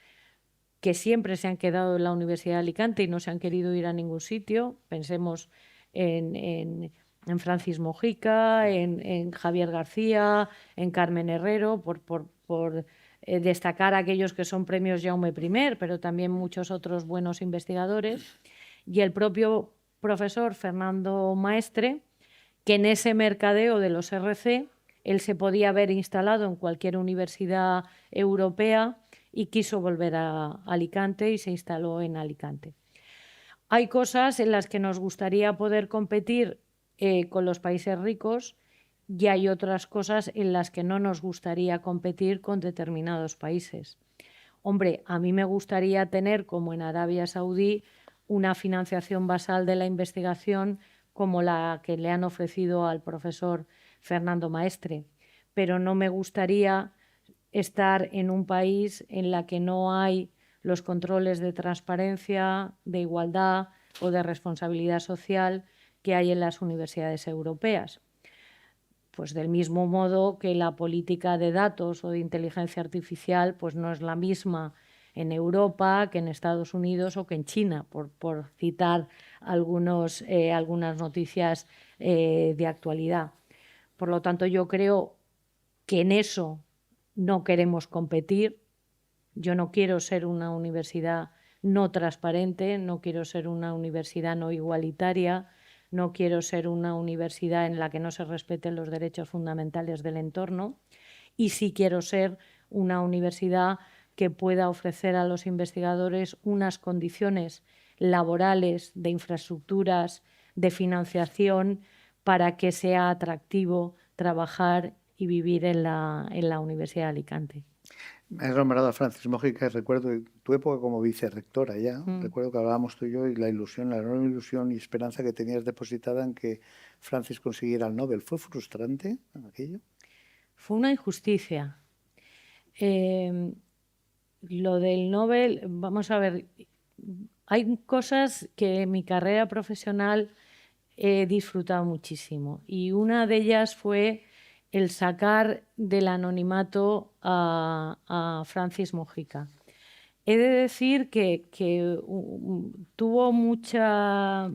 que siempre se han quedado en la Universidad de Alicante y no se han querido ir a ningún sitio. Pensemos en Francis Mojica, en Javier García, en Carmen Herrero, por destacar a aquellos que son premios Jaume I, pero también muchos otros buenos investigadores. Y el propio profesor Fernando Maestre, que en ese mercadeo de los RC, él se podía haber instalado en cualquier universidad europea y quiso volver a Alicante y se instaló en Alicante. Hay cosas en las que nos gustaría poder competir con los países ricos, y hay otras cosas en las que no nos gustaría competir con determinados países. Hombre, a mí me gustaría tener, como en Arabia Saudí, una financiación basal de la investigación como la que le han ofrecido al profesor Fernando Maestre, pero no me gustaría estar en un país en la que no hay los controles de transparencia, de igualdad o de responsabilidad social que hay en las universidades europeas. Pues del mismo modo que la política de datos o de inteligencia artificial pues no es la misma en Europa que en Estados Unidos o que en China, por citar algunas noticias de actualidad. Por lo tanto, yo creo que en eso no queremos competir. Yo no quiero ser una universidad no transparente, no quiero ser una universidad no igualitaria, no quiero ser una universidad en la que no se respeten los derechos fundamentales del entorno, y sí quiero ser una universidad que pueda ofrecer a los investigadores unas condiciones laborales, de infraestructuras, de financiación, para que sea atractivo trabajar y vivir en la Universidad de Alicante. Me has nombrado a Francis Mójica y recuerdo tu época como vicerrectora ya. Recuerdo que hablábamos tú y yo y la ilusión, la enorme ilusión y esperanza que tenías depositada en que Francis consiguiera el Nobel. ¿Fue frustrante aquello? Fue una injusticia. Lo del Nobel, vamos a ver, hay cosas que en mi carrera profesional he disfrutado muchísimo, y una de ellas fue el sacar del anonimato a Francis Mójica. He de decir que tuvo mucho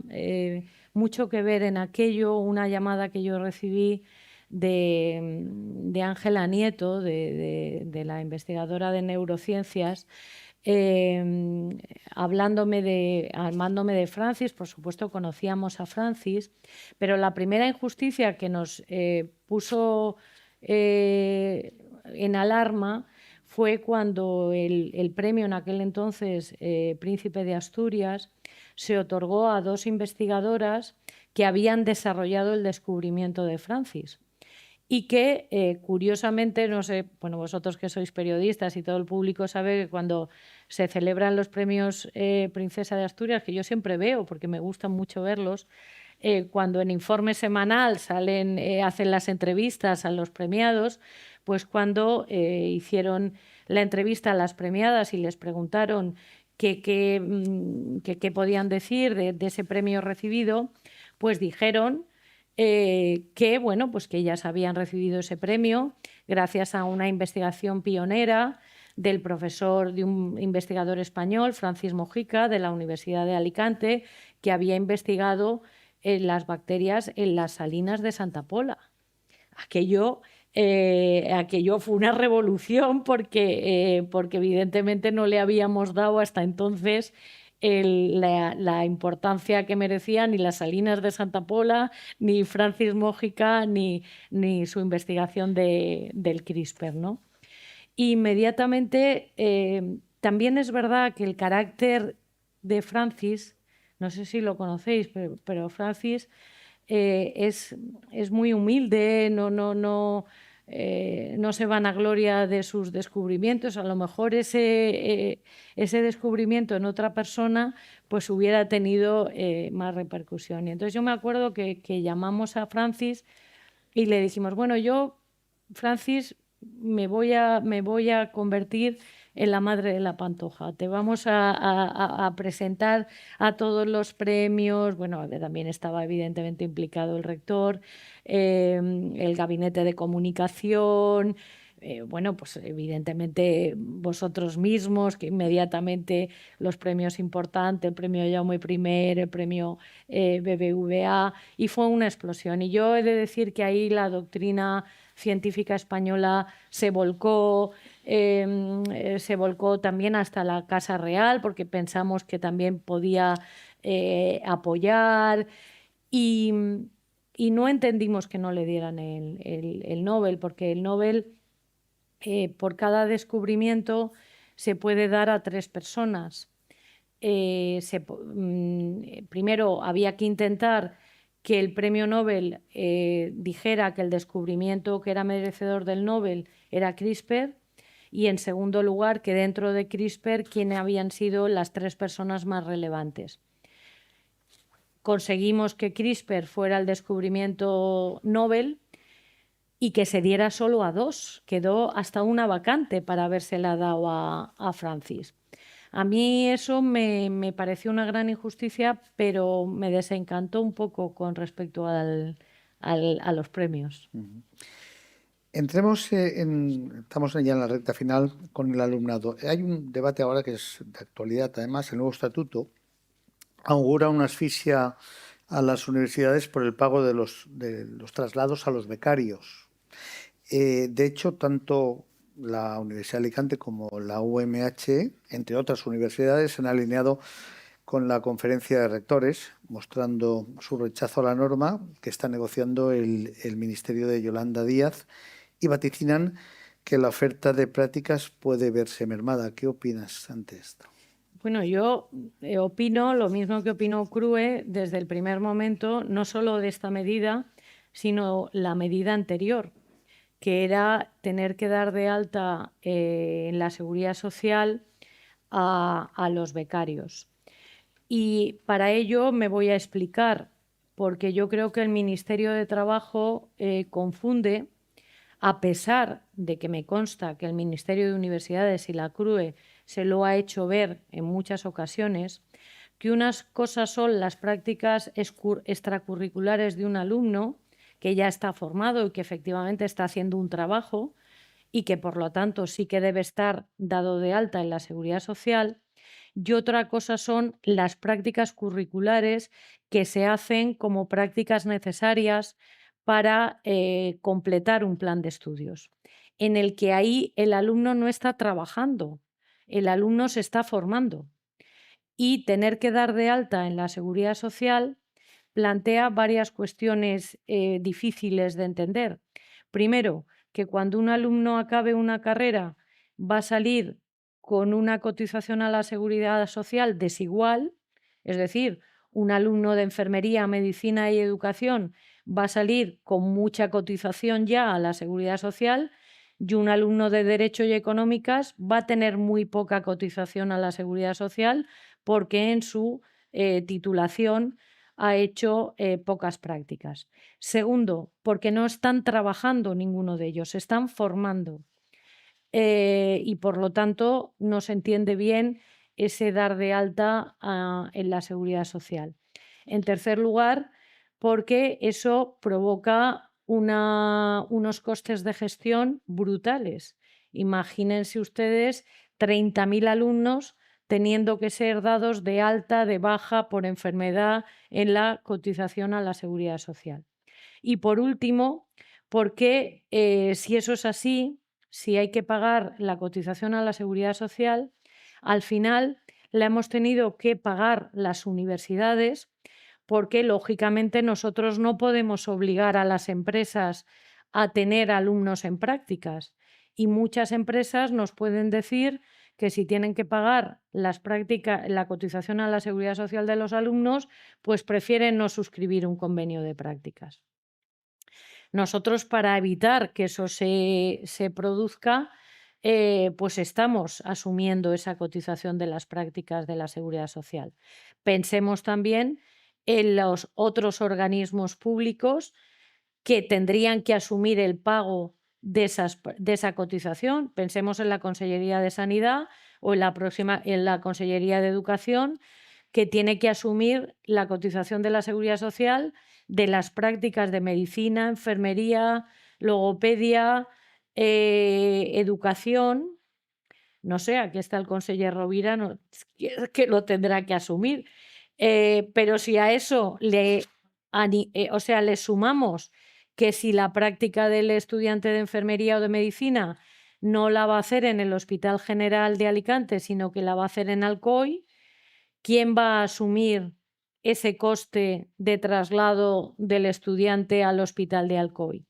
que ver en aquello una llamada que yo recibí de Ángela Nieto, de la investigadora de neurociencias, armándome de Francis. Por supuesto, conocíamos a Francis, pero la primera injusticia que nos puso en alarma fue cuando el premio en aquel entonces, Príncipe de Asturias, se otorgó a 2 investigadoras que habían desarrollado el descubrimiento de Francis y que, curiosamente, no sé, bueno, vosotros que sois periodistas y todo el público sabe que cuando se celebran los premios Princesa de Asturias, que yo siempre veo porque me gustan mucho verlos, cuando en informe semanal salen, hacen las entrevistas a los premiados, pues cuando hicieron la entrevista a las premiadas y les preguntaron qué podían decir de ese premio recibido, pues dijeron que, bueno, pues que ellas habían recibido ese premio gracias a una investigación pionera de un investigador español, Francis Mójica, de la Universidad de Alicante, que había investigado las bacterias en las salinas de Santa Pola. Aquello fue una revolución porque evidentemente no le habíamos dado hasta entonces la importancia que merecían ni las salinas de Santa Pola, ni Francis Mójica, ni su investigación del CRISPR, ¿no? Inmediatamente, también es verdad que el carácter de Francis, no sé si lo conocéis, pero Francis es muy humilde, no se vanagloria de sus descubrimientos. A lo mejor ese descubrimiento en otra persona pues hubiera tenido más repercusión. Y entonces yo me acuerdo que llamamos a Francis y le dijimos, bueno, yo, Francis, me voy a convertir en la madre de la Pantoja. Te vamos a presentar a todos los premios. Bueno, también estaba evidentemente implicado el rector, el gabinete de comunicación. Bueno, pues evidentemente vosotros mismos, que inmediatamente los premios importantes, el premio Jaume I, el premio BBVA, y fue una explosión. Y yo he de decir que ahí la doctrina científica española se volcó también hasta la Casa Real, porque pensamos que también podía apoyar, y no entendimos que no le dieran el Nobel, porque el Nobel por cada descubrimiento se puede dar a 3 personas. Primero había que intentar que el premio Nobel dijera que el descubrimiento que era merecedor del Nobel era CRISPR, y en segundo lugar que dentro de CRISPR quiénes habían sido las 3 personas más relevantes. Conseguimos que CRISPR fuera el descubrimiento Nobel y que se diera solo a 2. Quedó hasta una vacante para habérsela dado a Francis. A mí eso me pareció una gran injusticia, pero me desencantó un poco con respecto a los premios. Entremos estamos ya en la recta final con el alumnado. Hay un debate ahora que es de actualidad, además, el nuevo estatuto augura una asfixia a las universidades por el pago de los traslados a los becarios. De hecho, tanto la Universidad de Alicante como la UMH, entre otras universidades, se han alineado con la conferencia de rectores, mostrando su rechazo a la norma que está negociando el Ministerio de Yolanda Díaz, y vaticinan que la oferta de prácticas puede verse mermada. ¿Qué opinas ante esto? Bueno, yo opino lo mismo que opinó CRUE desde el primer momento, no solo de esta medida, sino la medida anterior, que era tener que dar de alta en la Seguridad Social a los becarios. Y para ello me voy a explicar, porque yo creo que el Ministerio de Trabajo confunde, a pesar de que me consta que el Ministerio de Universidades y la CRUE se lo ha hecho ver en muchas ocasiones, que unas cosas son las prácticas extracurriculares de un alumno que ya está formado y que efectivamente está haciendo un trabajo y que por lo tanto sí que debe estar dado de alta en la Seguridad Social, y otra cosa son las prácticas curriculares que se hacen como prácticas necesarias para completar un plan de estudios, en el que ahí el alumno no está trabajando, el alumno se está formando. Y tener que dar de alta en la Seguridad Social plantea varias cuestiones difíciles de entender. Primero, que cuando un alumno acabe una carrera va a salir con una cotización a la Seguridad Social desigual, es decir, un alumno de enfermería, medicina y educación va a salir con mucha cotización ya a la Seguridad Social, y un alumno de Derecho y Económicas va a tener muy poca cotización a la Seguridad Social porque en su titulación ha hecho pocas prácticas. Segundo, porque no están trabajando ninguno de ellos, se están formando. Y por lo tanto no se entiende bien ese dar de alta en la Seguridad Social. En tercer lugar, porque eso provoca unos costes de gestión brutales. Imagínense ustedes 30.000 alumnos teniendo que ser dados de alta, de baja por enfermedad en la cotización a la Seguridad Social. Y por último, porque si eso es así, si hay que pagar la cotización a la Seguridad Social, al final la hemos tenido que pagar las universidades porque, lógicamente, nosotros no podemos obligar a las empresas a tener alumnos en prácticas. Y muchas empresas nos pueden decir que si tienen que pagar la cotización a la Seguridad Social de los alumnos, pues prefieren no suscribir un convenio de prácticas. Nosotros, para evitar que eso se produzca, pues estamos asumiendo esa cotización de las prácticas de la Seguridad Social. Pensemos también en los otros organismos públicos que tendrían que asumir el pago de esa cotización. Pensemos en la Consellería de Sanidad o en la Consellería de Educación, que tiene que asumir la cotización de la Seguridad Social de las prácticas de medicina, enfermería, logopedia, educación. No sé, aquí está el conseller Rovira, que lo tendrá que asumir. Pero si a eso le sumamos que si la práctica del estudiante de enfermería o de medicina no la va a hacer en el Hospital General de Alicante, sino que la va a hacer en Alcoy, ¿quién va a asumir ese coste de traslado del estudiante al Hospital de Alcoy?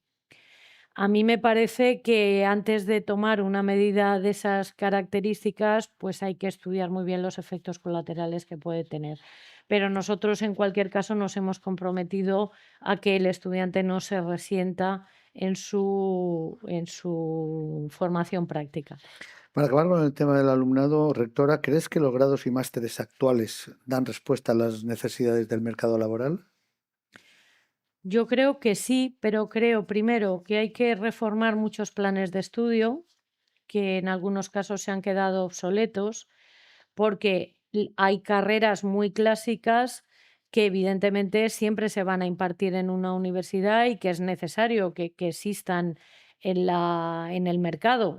A mí me parece que antes de tomar una medida de esas características, pues hay que estudiar muy bien los efectos colaterales que puede tener. Pero nosotros, en cualquier caso, nos hemos comprometido a que el estudiante no se resienta en su formación práctica. Para acabar con el tema del alumnado, rectora, ¿crees que los grados y másteres actuales dan respuesta a las necesidades del mercado laboral? Yo creo que sí, pero creo primero que hay que reformar muchos planes de estudio, que en algunos casos se han quedado obsoletos, porque hay carreras muy clásicas que evidentemente siempre se van a impartir en una universidad y que es necesario que existan en el mercado.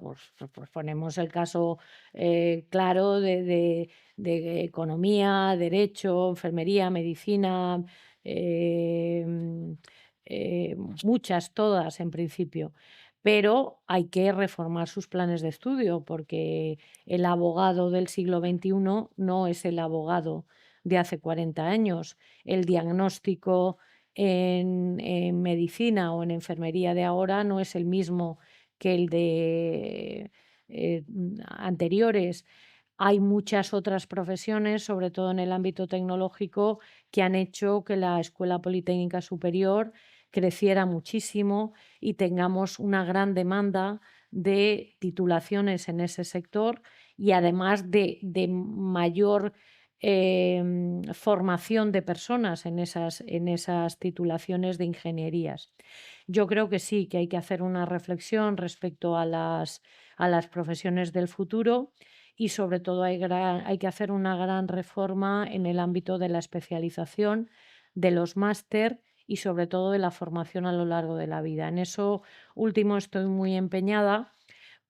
Pues ponemos el caso claro de economía, derecho, enfermería, medicina, eh, mm, eh, muchas, todas en principio. Pero hay que reformar sus planes de estudio porque el abogado del siglo XXI no es el abogado de hace 40 años. El diagnóstico en medicina o en enfermería de ahora no es el mismo que el de anteriores. Hay muchas otras profesiones, sobre todo en el ámbito tecnológico, que han hecho que la Escuela Politécnica Superior creciera muchísimo y tengamos una gran demanda de titulaciones en ese sector y además de mayor formación de personas en esas titulaciones de ingenierías. Yo creo que sí, que hay que hacer una reflexión respecto a las profesiones del futuro y sobre todo hay que hacer una gran reforma en el ámbito de la especialización, de los máster y sobre todo de la formación a lo largo de la vida. En eso último estoy muy empeñada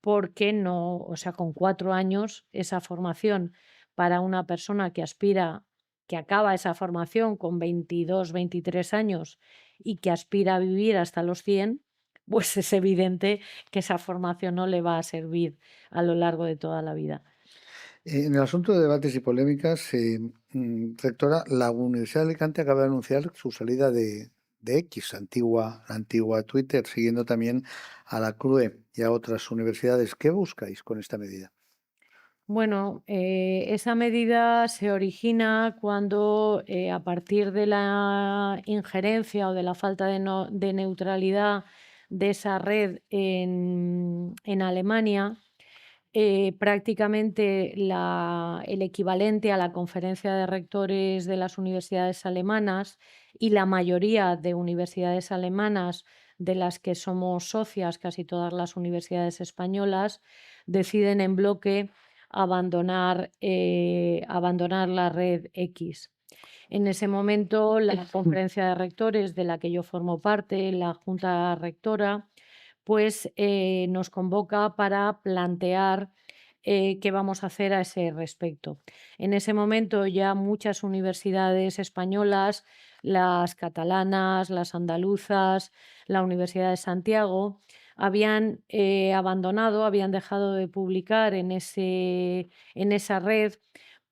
porque no, o sea, con 4 años esa formación para una persona que aspira, que acaba esa formación con 22, 23 años y que aspira a vivir hasta los 100, pues es evidente que esa formación no le va a servir a lo largo de toda la vida. En el asunto de debates y polémicas, rectora, la Universidad de Alicante acaba de anunciar su salida de X, la antigua Twitter, siguiendo también a la CRUE y a otras universidades. ¿Qué buscáis con esta medida? Bueno, esa medida se origina cuando a partir de la injerencia o de la falta de neutralidad de esa red en Alemania, prácticamente el equivalente a la conferencia de rectores de las universidades alemanas y la mayoría de universidades alemanas de las que somos socias, casi todas las universidades españolas, deciden en bloque abandonar la red X. En ese momento, la conferencia de rectores de la que yo formo parte, la Junta Rectora, pues nos convoca para plantear qué vamos a hacer a ese respecto. En ese momento ya muchas universidades españolas, las catalanas, las andaluzas, la Universidad de Santiago, habían abandonado, habían dejado de publicar en esa red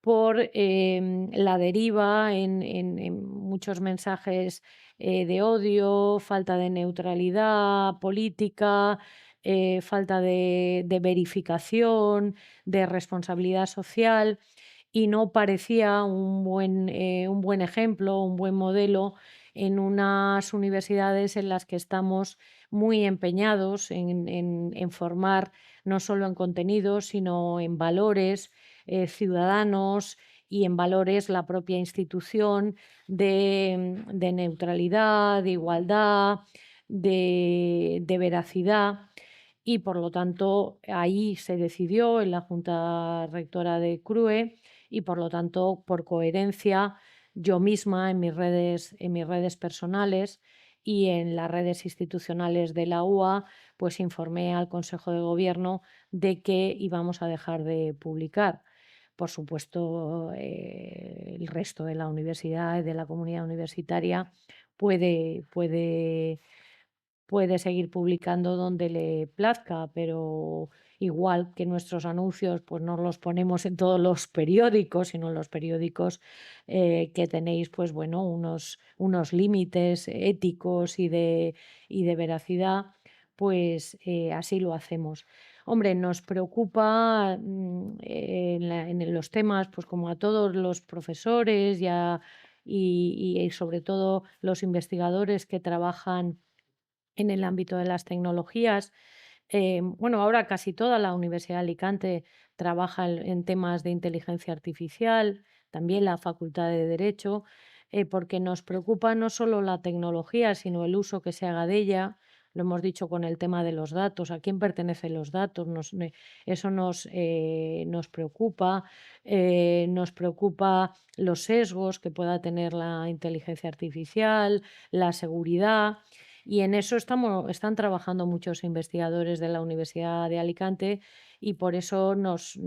por la deriva en muchos mensajes de odio, falta de neutralidad política, falta de verificación, de responsabilidad social y no parecía un buen ejemplo, un buen modelo en unas universidades en las que estamos muy empeñados en formar no solo en contenidos, sino en valores ciudadanos y en valores la propia institución de neutralidad, de igualdad, de veracidad. Y por lo tanto, ahí se decidió en la Junta Rectora de CRUE y por lo tanto, por coherencia, yo misma en mis redes personales y en las redes institucionales de la UA, pues informé al Consejo de Gobierno de que íbamos a dejar de publicar. Por supuesto, el resto de la universidad y de la comunidad universitaria puede seguir publicando donde le plazca, pero igual que nuestros anuncios, pues no los ponemos en todos los periódicos, sino en los periódicos que tenéis, pues bueno, unos límites éticos y de veracidad, pues así lo hacemos. Hombre, nos preocupa en los temas, pues como a todos los profesores y sobre todo los investigadores que trabajan en el ámbito de las tecnologías. Bueno, ahora casi toda la Universidad de Alicante trabaja en temas de inteligencia artificial, también la Facultad de Derecho, porque nos preocupa no solo la tecnología, sino el uso que se haga de ella, lo hemos dicho con el tema de los datos, ¿a quién pertenecen los datos? Eso nos preocupa. Nos preocupa los sesgos que pueda tener la inteligencia artificial, la seguridad. Y en eso están trabajando muchos investigadores de la Universidad de Alicante y por eso nos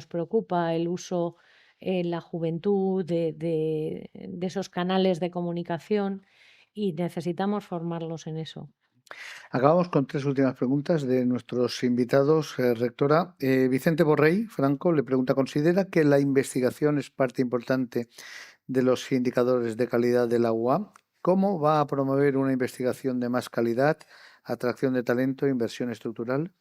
preocupa el uso en la juventud de esos canales de comunicación y necesitamos formarlos en eso. Acabamos con tres últimas preguntas de nuestros invitados, rectora. Vicente Borrell Franco le pregunta, ¿considera que la investigación es parte importante de los indicadores de calidad de la UA? ¿Cómo va a promover una investigación de más calidad, atracción de talento e inversión estructural?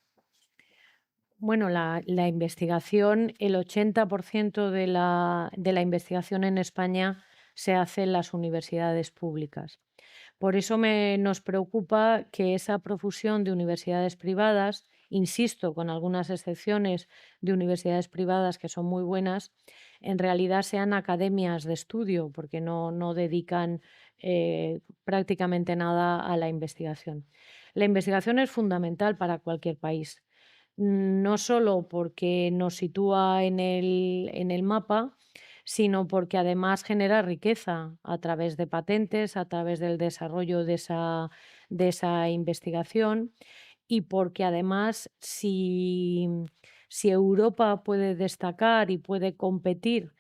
Bueno, la investigación, el 80% de la investigación en España se hace en las universidades públicas. Por eso nos preocupa que esa profusión de universidades privadas, insisto, con algunas excepciones de universidades privadas que son muy buenas, en realidad sean academias de estudio, porque no dedican prácticamente nada a la investigación. La investigación es fundamental para cualquier país, no solo porque nos sitúa en el mapa, sino porque además genera riqueza a través de patentes, a través del desarrollo de esa investigación y porque además si Europa puede destacar y puede competir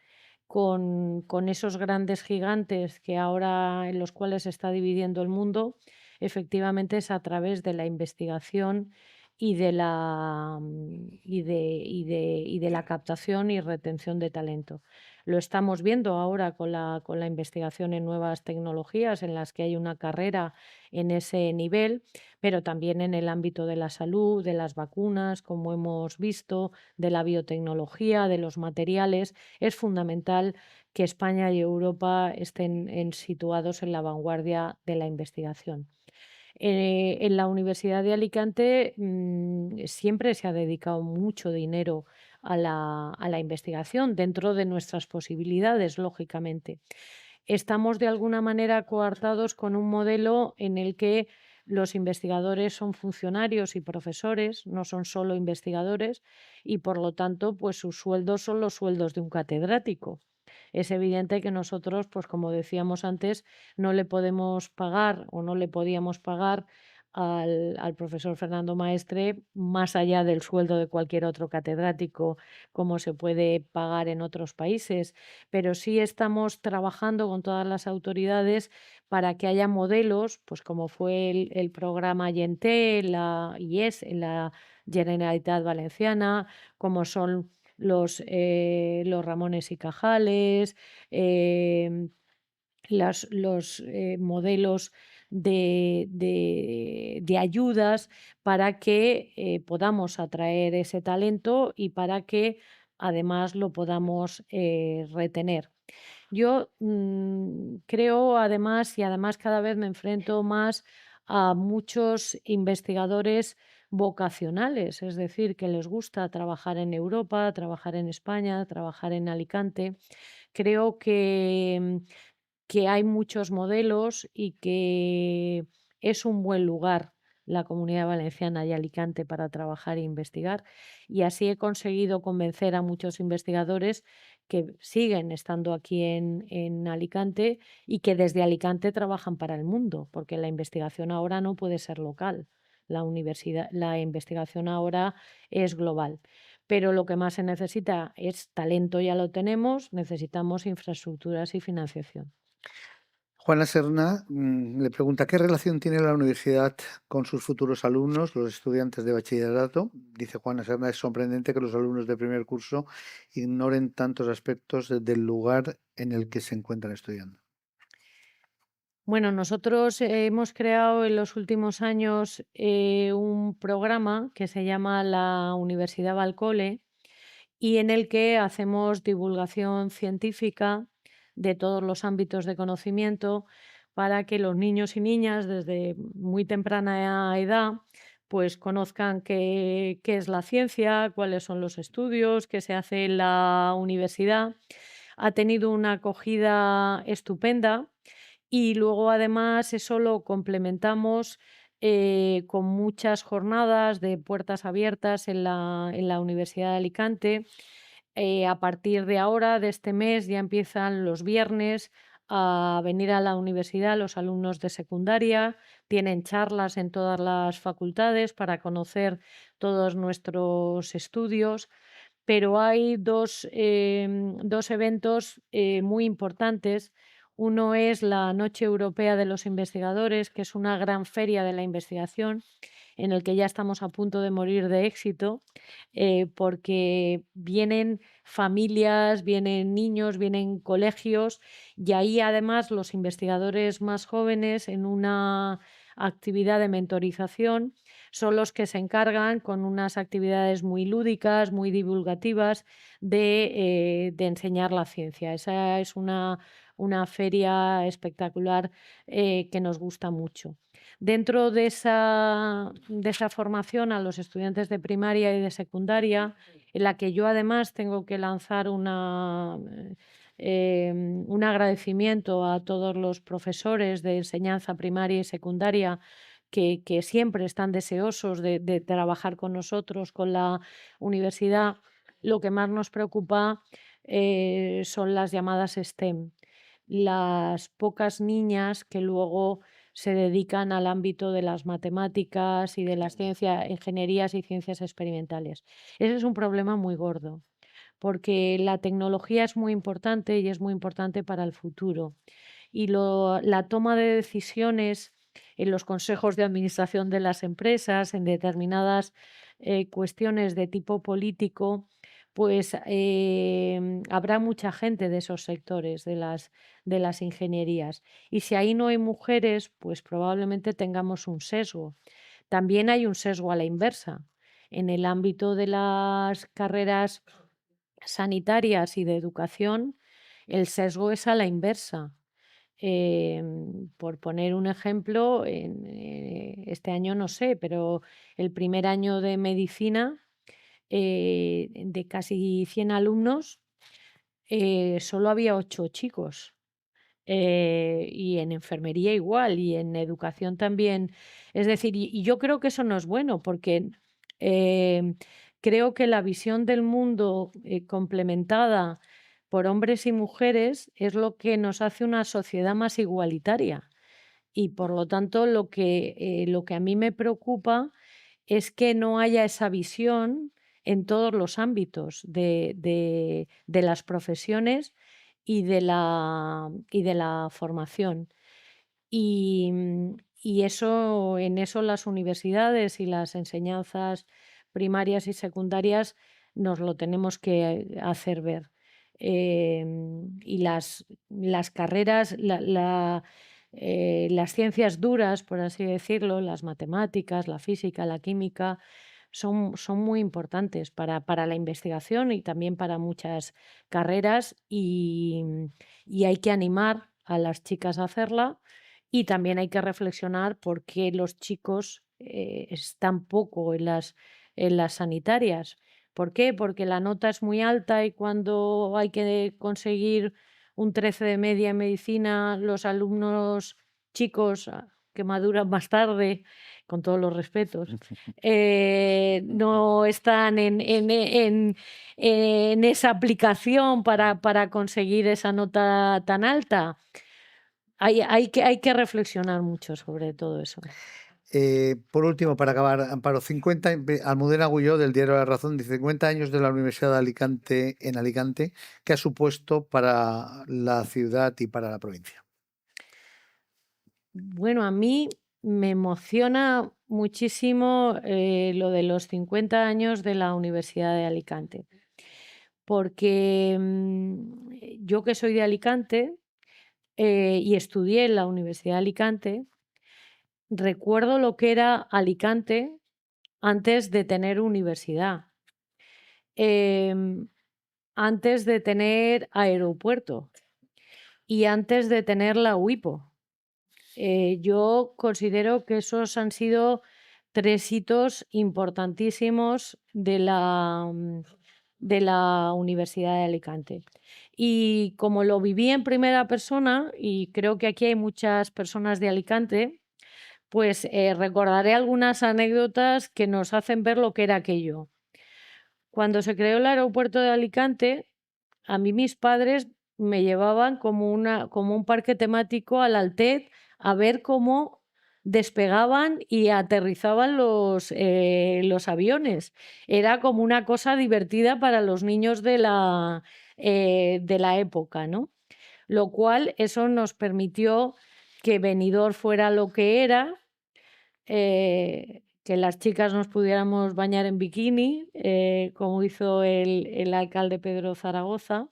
con esos grandes gigantes que ahora en los cuales se está dividiendo el mundo, efectivamente es a través de la investigación y de la captación y retención de talento. Lo estamos viendo ahora con la investigación en nuevas tecnologías en las que hay una carrera en ese nivel, pero también en el ámbito de la salud, de las vacunas, como hemos visto, de la biotecnología, de los materiales. Es fundamental que España y Europa estén situados en la vanguardia de la investigación. En la Universidad de Alicante siempre se ha dedicado mucho dinero a la investigación dentro de nuestras posibilidades, lógicamente. Estamos de alguna manera coartados con un modelo en el que los investigadores son funcionarios y profesores, no son solo investigadores y por lo tanto pues sus sueldos son los sueldos de un catedrático. Es evidente que nosotros, pues como decíamos antes, no le podemos pagar o no le podíamos pagar al profesor Fernando Maestre más allá del sueldo de cualquier otro catedrático, como se puede pagar en otros países, pero sí estamos trabajando con todas las autoridades para que haya modelos, pues como fue el programa YENTE, la IES, en la Generalitat Valenciana, como son los Ramones y Cajales, los modelos de ayudas para que podamos atraer ese talento y para que además lo podamos retener. Yo creo además, y además cada vez me enfrento más a muchos investigadores vocacionales, es decir, que les gusta trabajar en Europa, trabajar en España, trabajar en Alicante. Creo que hay muchos modelos y que es un buen lugar la Comunidad Valenciana y Alicante para trabajar e investigar. Y así he conseguido convencer a muchos investigadores que siguen estando aquí en Alicante y que desde Alicante trabajan para el mundo, porque la investigación ahora no puede ser local. La investigación ahora es global. Pero lo que más se necesita es talento, ya lo tenemos, necesitamos infraestructuras y financiación. Juana Serna le pregunta, ¿qué relación tiene la universidad con sus futuros alumnos, los estudiantes de bachillerato? Dice Juana Serna, es sorprendente que los alumnos de primer curso ignoren tantos aspectos del lugar en el que se encuentran estudiando. Bueno, nosotros hemos creado en los últimos años un programa que se llama la Universidad Valcole y en el que hacemos divulgación científica de todos los ámbitos de conocimiento para que los niños y niñas desde muy temprana edad pues conozcan qué es la ciencia, cuáles son los estudios, qué se hace en la universidad. Ha tenido una acogida estupenda y luego además eso lo complementamos con muchas jornadas de puertas abiertas en la Universidad de Alicante. A partir de ahora, de este mes, ya empiezan los viernes a venir a la universidad los alumnos de secundaria, tienen charlas en todas las facultades para conocer todos nuestros estudios, pero hay dos eventos muy importantes. Uno es la Noche Europea de los Investigadores, que es una gran feria de la investigación en el que ya estamos a punto de morir de éxito, porque vienen familias, vienen niños, vienen colegios y ahí además los investigadores más jóvenes en una actividad de mentorización son los que se encargan con unas actividades muy lúdicas, muy divulgativas de enseñar la ciencia. Esa es una feria espectacular que nos gusta mucho. Dentro de esa formación a los estudiantes de primaria y de secundaria, en la que yo además tengo que lanzar un agradecimiento a todos los profesores de enseñanza primaria y secundaria que siempre están deseosos de trabajar con nosotros, con la universidad. Lo que más nos preocupa son las llamadas STEM, las pocas niñas que luego se dedican al ámbito de las matemáticas y de las ciencias, ingenierías y ciencias experimentales. Ese es un problema muy gordo, porque la tecnología es muy importante y es muy importante para el futuro. Y la toma de decisiones en los consejos de administración de las empresas, en determinadas cuestiones de tipo político, pues habrá mucha gente de esos sectores, de las ingenierías. Y si ahí no hay mujeres, pues probablemente tengamos un sesgo. También hay un sesgo a la inversa. En el ámbito de las carreras sanitarias y de educación, el sesgo es a la inversa. Por poner un ejemplo, este año no sé, pero el primer año de medicina, de casi 100 alumnos, solo había 8 chicos. Y en enfermería igual, y en educación también. Es decir, y yo creo que eso no es bueno, porque em, creo que la visión del mundo complementada por hombres y mujeres es lo que nos hace una sociedad más igualitaria. Y por lo tanto, lo que a mí me preocupa es que no haya esa visión en todos los ámbitos de las profesiones y de la formación. Y en eso las universidades y las enseñanzas primarias y secundarias nos lo tenemos que hacer ver. Y las carreras, las ciencias duras, por así decirlo, las matemáticas, la física, la química, son muy importantes para la investigación y también para muchas carreras y hay que animar a las chicas a hacerla y también hay que reflexionar por qué los chicos están poco en las sanitarias. ¿Por qué? Porque la nota es muy alta y cuando hay que conseguir un 13 de media en medicina, los alumnos chicos que maduran más tarde, con todos los respetos, no están en esa aplicación para conseguir esa nota tan alta. Hay que reflexionar mucho sobre todo eso. Por último, para acabar, Amparo, Almudena Agulló, del diario La Razón, dice 50 años de la Universidad de Alicante en Alicante, ¿qué ha supuesto para la ciudad y para la provincia? Bueno, a mí me emociona muchísimo lo de los 50 años de la Universidad de Alicante, porque yo que soy de Alicante y estudié en la Universidad de Alicante, recuerdo lo que era Alicante antes de tener universidad, em, antes de tener aeropuerto y antes de tener la UIPO. Yo considero que esos han sido 3 hitos importantísimos de la Universidad de Alicante. Y como lo viví en primera persona, y creo que aquí hay muchas personas de Alicante, pues recordaré algunas anécdotas que nos hacen ver lo que era aquello. Cuando se creó el aeropuerto de Alicante, a mí mis padres me llevaban como un parque temático al Altet a ver cómo despegaban y aterrizaban los aviones. Era como una cosa divertida para los niños de la época, ¿no? Lo cual eso nos permitió que Benidorm fuera lo que era, que las chicas nos pudiéramos bañar en bikini, como hizo el alcalde Pedro Zaragoza,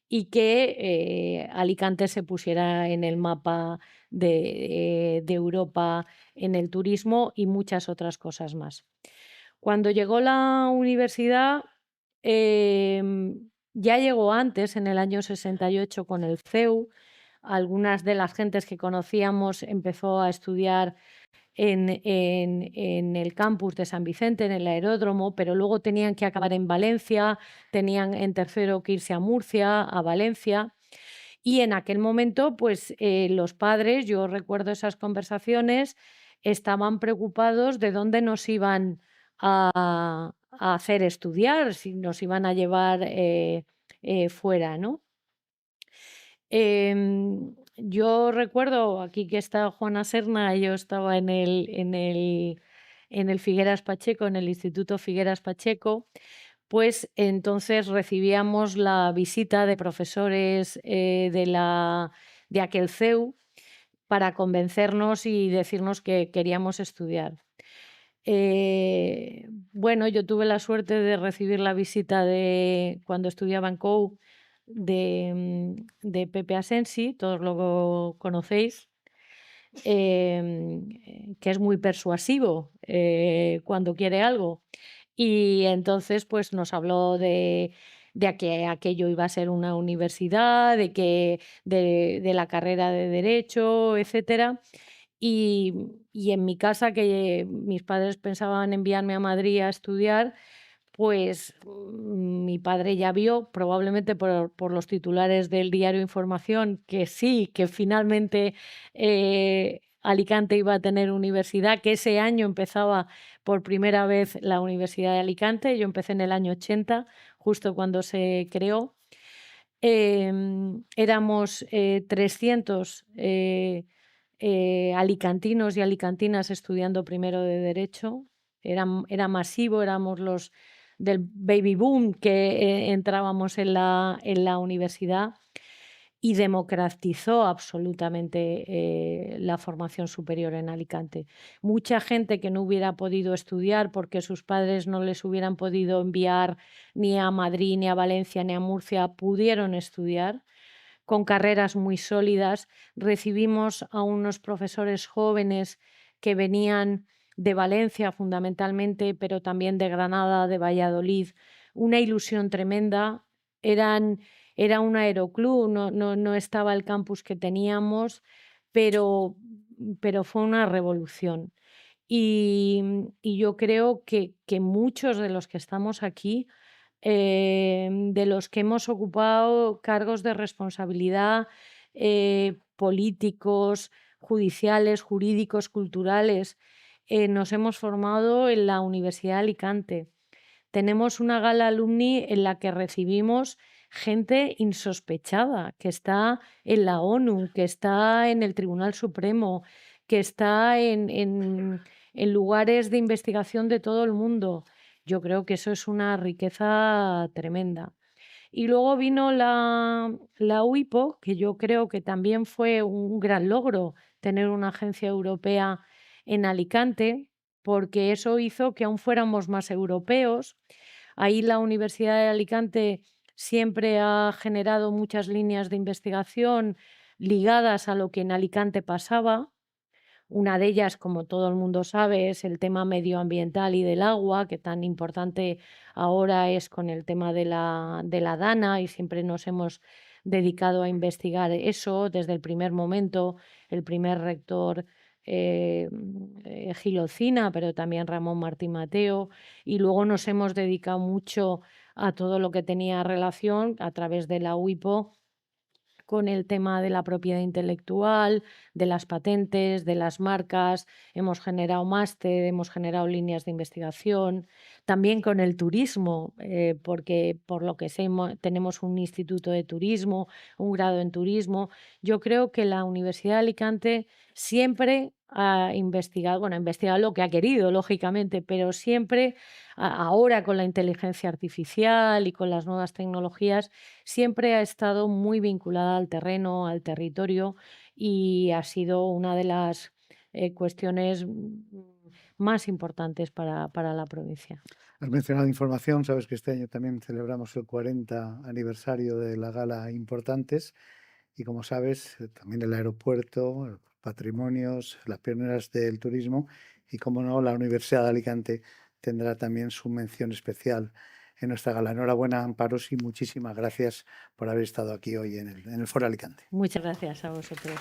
y que Alicante se pusiera en el mapa de Europa en el turismo y muchas otras cosas más. Cuando llegó la universidad, ya llegó antes, en el año 68, con el CEU. Algunas de las gentes que conocíamos empezó a estudiar en el campus de San Vicente, en el aeródromo, pero luego tenían que acabar en Valencia, tenían en tercero que irse a Murcia, a Valencia. Y en aquel momento, pues los padres, yo recuerdo esas conversaciones, estaban preocupados de dónde nos iban a hacer estudiar, si nos iban a llevar fuera, ¿no? Yo recuerdo aquí que está Juana Serna, yo estaba en el Figueras Pacheco, en el Instituto Figueras Pacheco, pues entonces recibíamos la visita de profesores de aquel CEU para convencernos y decirnos que queríamos estudiar. Bueno, yo tuve la suerte de recibir la visita cuando estudiaba en COU de Pepe Asensi, todos lo conocéis, que es muy persuasivo cuando quiere algo. Y entonces pues nos habló de que aquello iba a ser una universidad, de la carrera de Derecho, etcétera. Y en mi casa, que mis padres pensaban enviarme a Madrid a estudiar, pues mi padre ya vio, probablemente por los titulares del diario Información, que sí, que finalmente Alicante iba a tener universidad, que ese año empezaba por primera vez la Universidad de Alicante. Yo empecé en el año 80, justo cuando se creó. Éramos 300 alicantinos y alicantinas estudiando primero de Derecho. Era masivo, éramos los del baby boom que entrábamos en la universidad, y democratizó absolutamente la formación superior en Alicante. Mucha gente que no hubiera podido estudiar porque sus padres no les hubieran podido enviar ni a Madrid, ni a Valencia, ni a Murcia, pudieron estudiar con carreras muy sólidas. Recibimos a unos profesores jóvenes que venían de Valencia fundamentalmente, pero también de Granada, de Valladolid. Una ilusión tremenda. Era un aeroclub, no estaba el campus que teníamos, pero fue una revolución. Y yo creo que muchos de los que estamos aquí, de los que hemos ocupado cargos de responsabilidad, políticos, judiciales, jurídicos, culturales, nos hemos formado en la Universidad de Alicante. Tenemos una gala alumni en la que recibimos gente insospechada, que está en la ONU, que está en el Tribunal Supremo, que está en lugares de investigación de todo el mundo. Yo creo que eso es una riqueza tremenda. Y luego vino la UIPO, que yo creo que también fue un gran logro tener una agencia europea en Alicante, porque eso hizo que aún fuéramos más europeos. Ahí la Universidad de Alicante siempre ha generado muchas líneas de investigación ligadas a lo que en Alicante pasaba. Una de ellas, como todo el mundo sabe, es el tema medioambiental y del agua, que tan importante ahora es con el tema de la DANA, y siempre nos hemos dedicado a investigar eso desde el primer momento. El primer rector, Gil Ocina, pero también Ramón Martín Mateo, y luego nos hemos dedicado mucho a todo lo que tenía relación a través de la UIPO con el tema de la propiedad intelectual, de las patentes, de las marcas, hemos generado máster, hemos generado líneas de investigación, también con el turismo, porque por lo que sé tenemos un instituto de turismo, un grado en turismo. Yo creo que la Universidad de Alicante siempre ha investigado, bueno, ha investigado lo que ha querido, lógicamente, pero siempre, ahora con la inteligencia artificial y con las nuevas tecnologías, siempre ha estado muy vinculada al terreno, al territorio, y ha sido una de las cuestiones más importantes para la provincia. Has mencionado información, sabes que este año también celebramos el 40 aniversario de la gala Importantes y como sabes, también el aeropuerto, patrimonios, las pioneras del turismo y como no, la Universidad de Alicante tendrá también su mención especial en nuestra gala. Enhorabuena, Amparos, y muchísimas gracias por haber estado aquí hoy en el Foro Alicante. Muchas gracias a vosotros.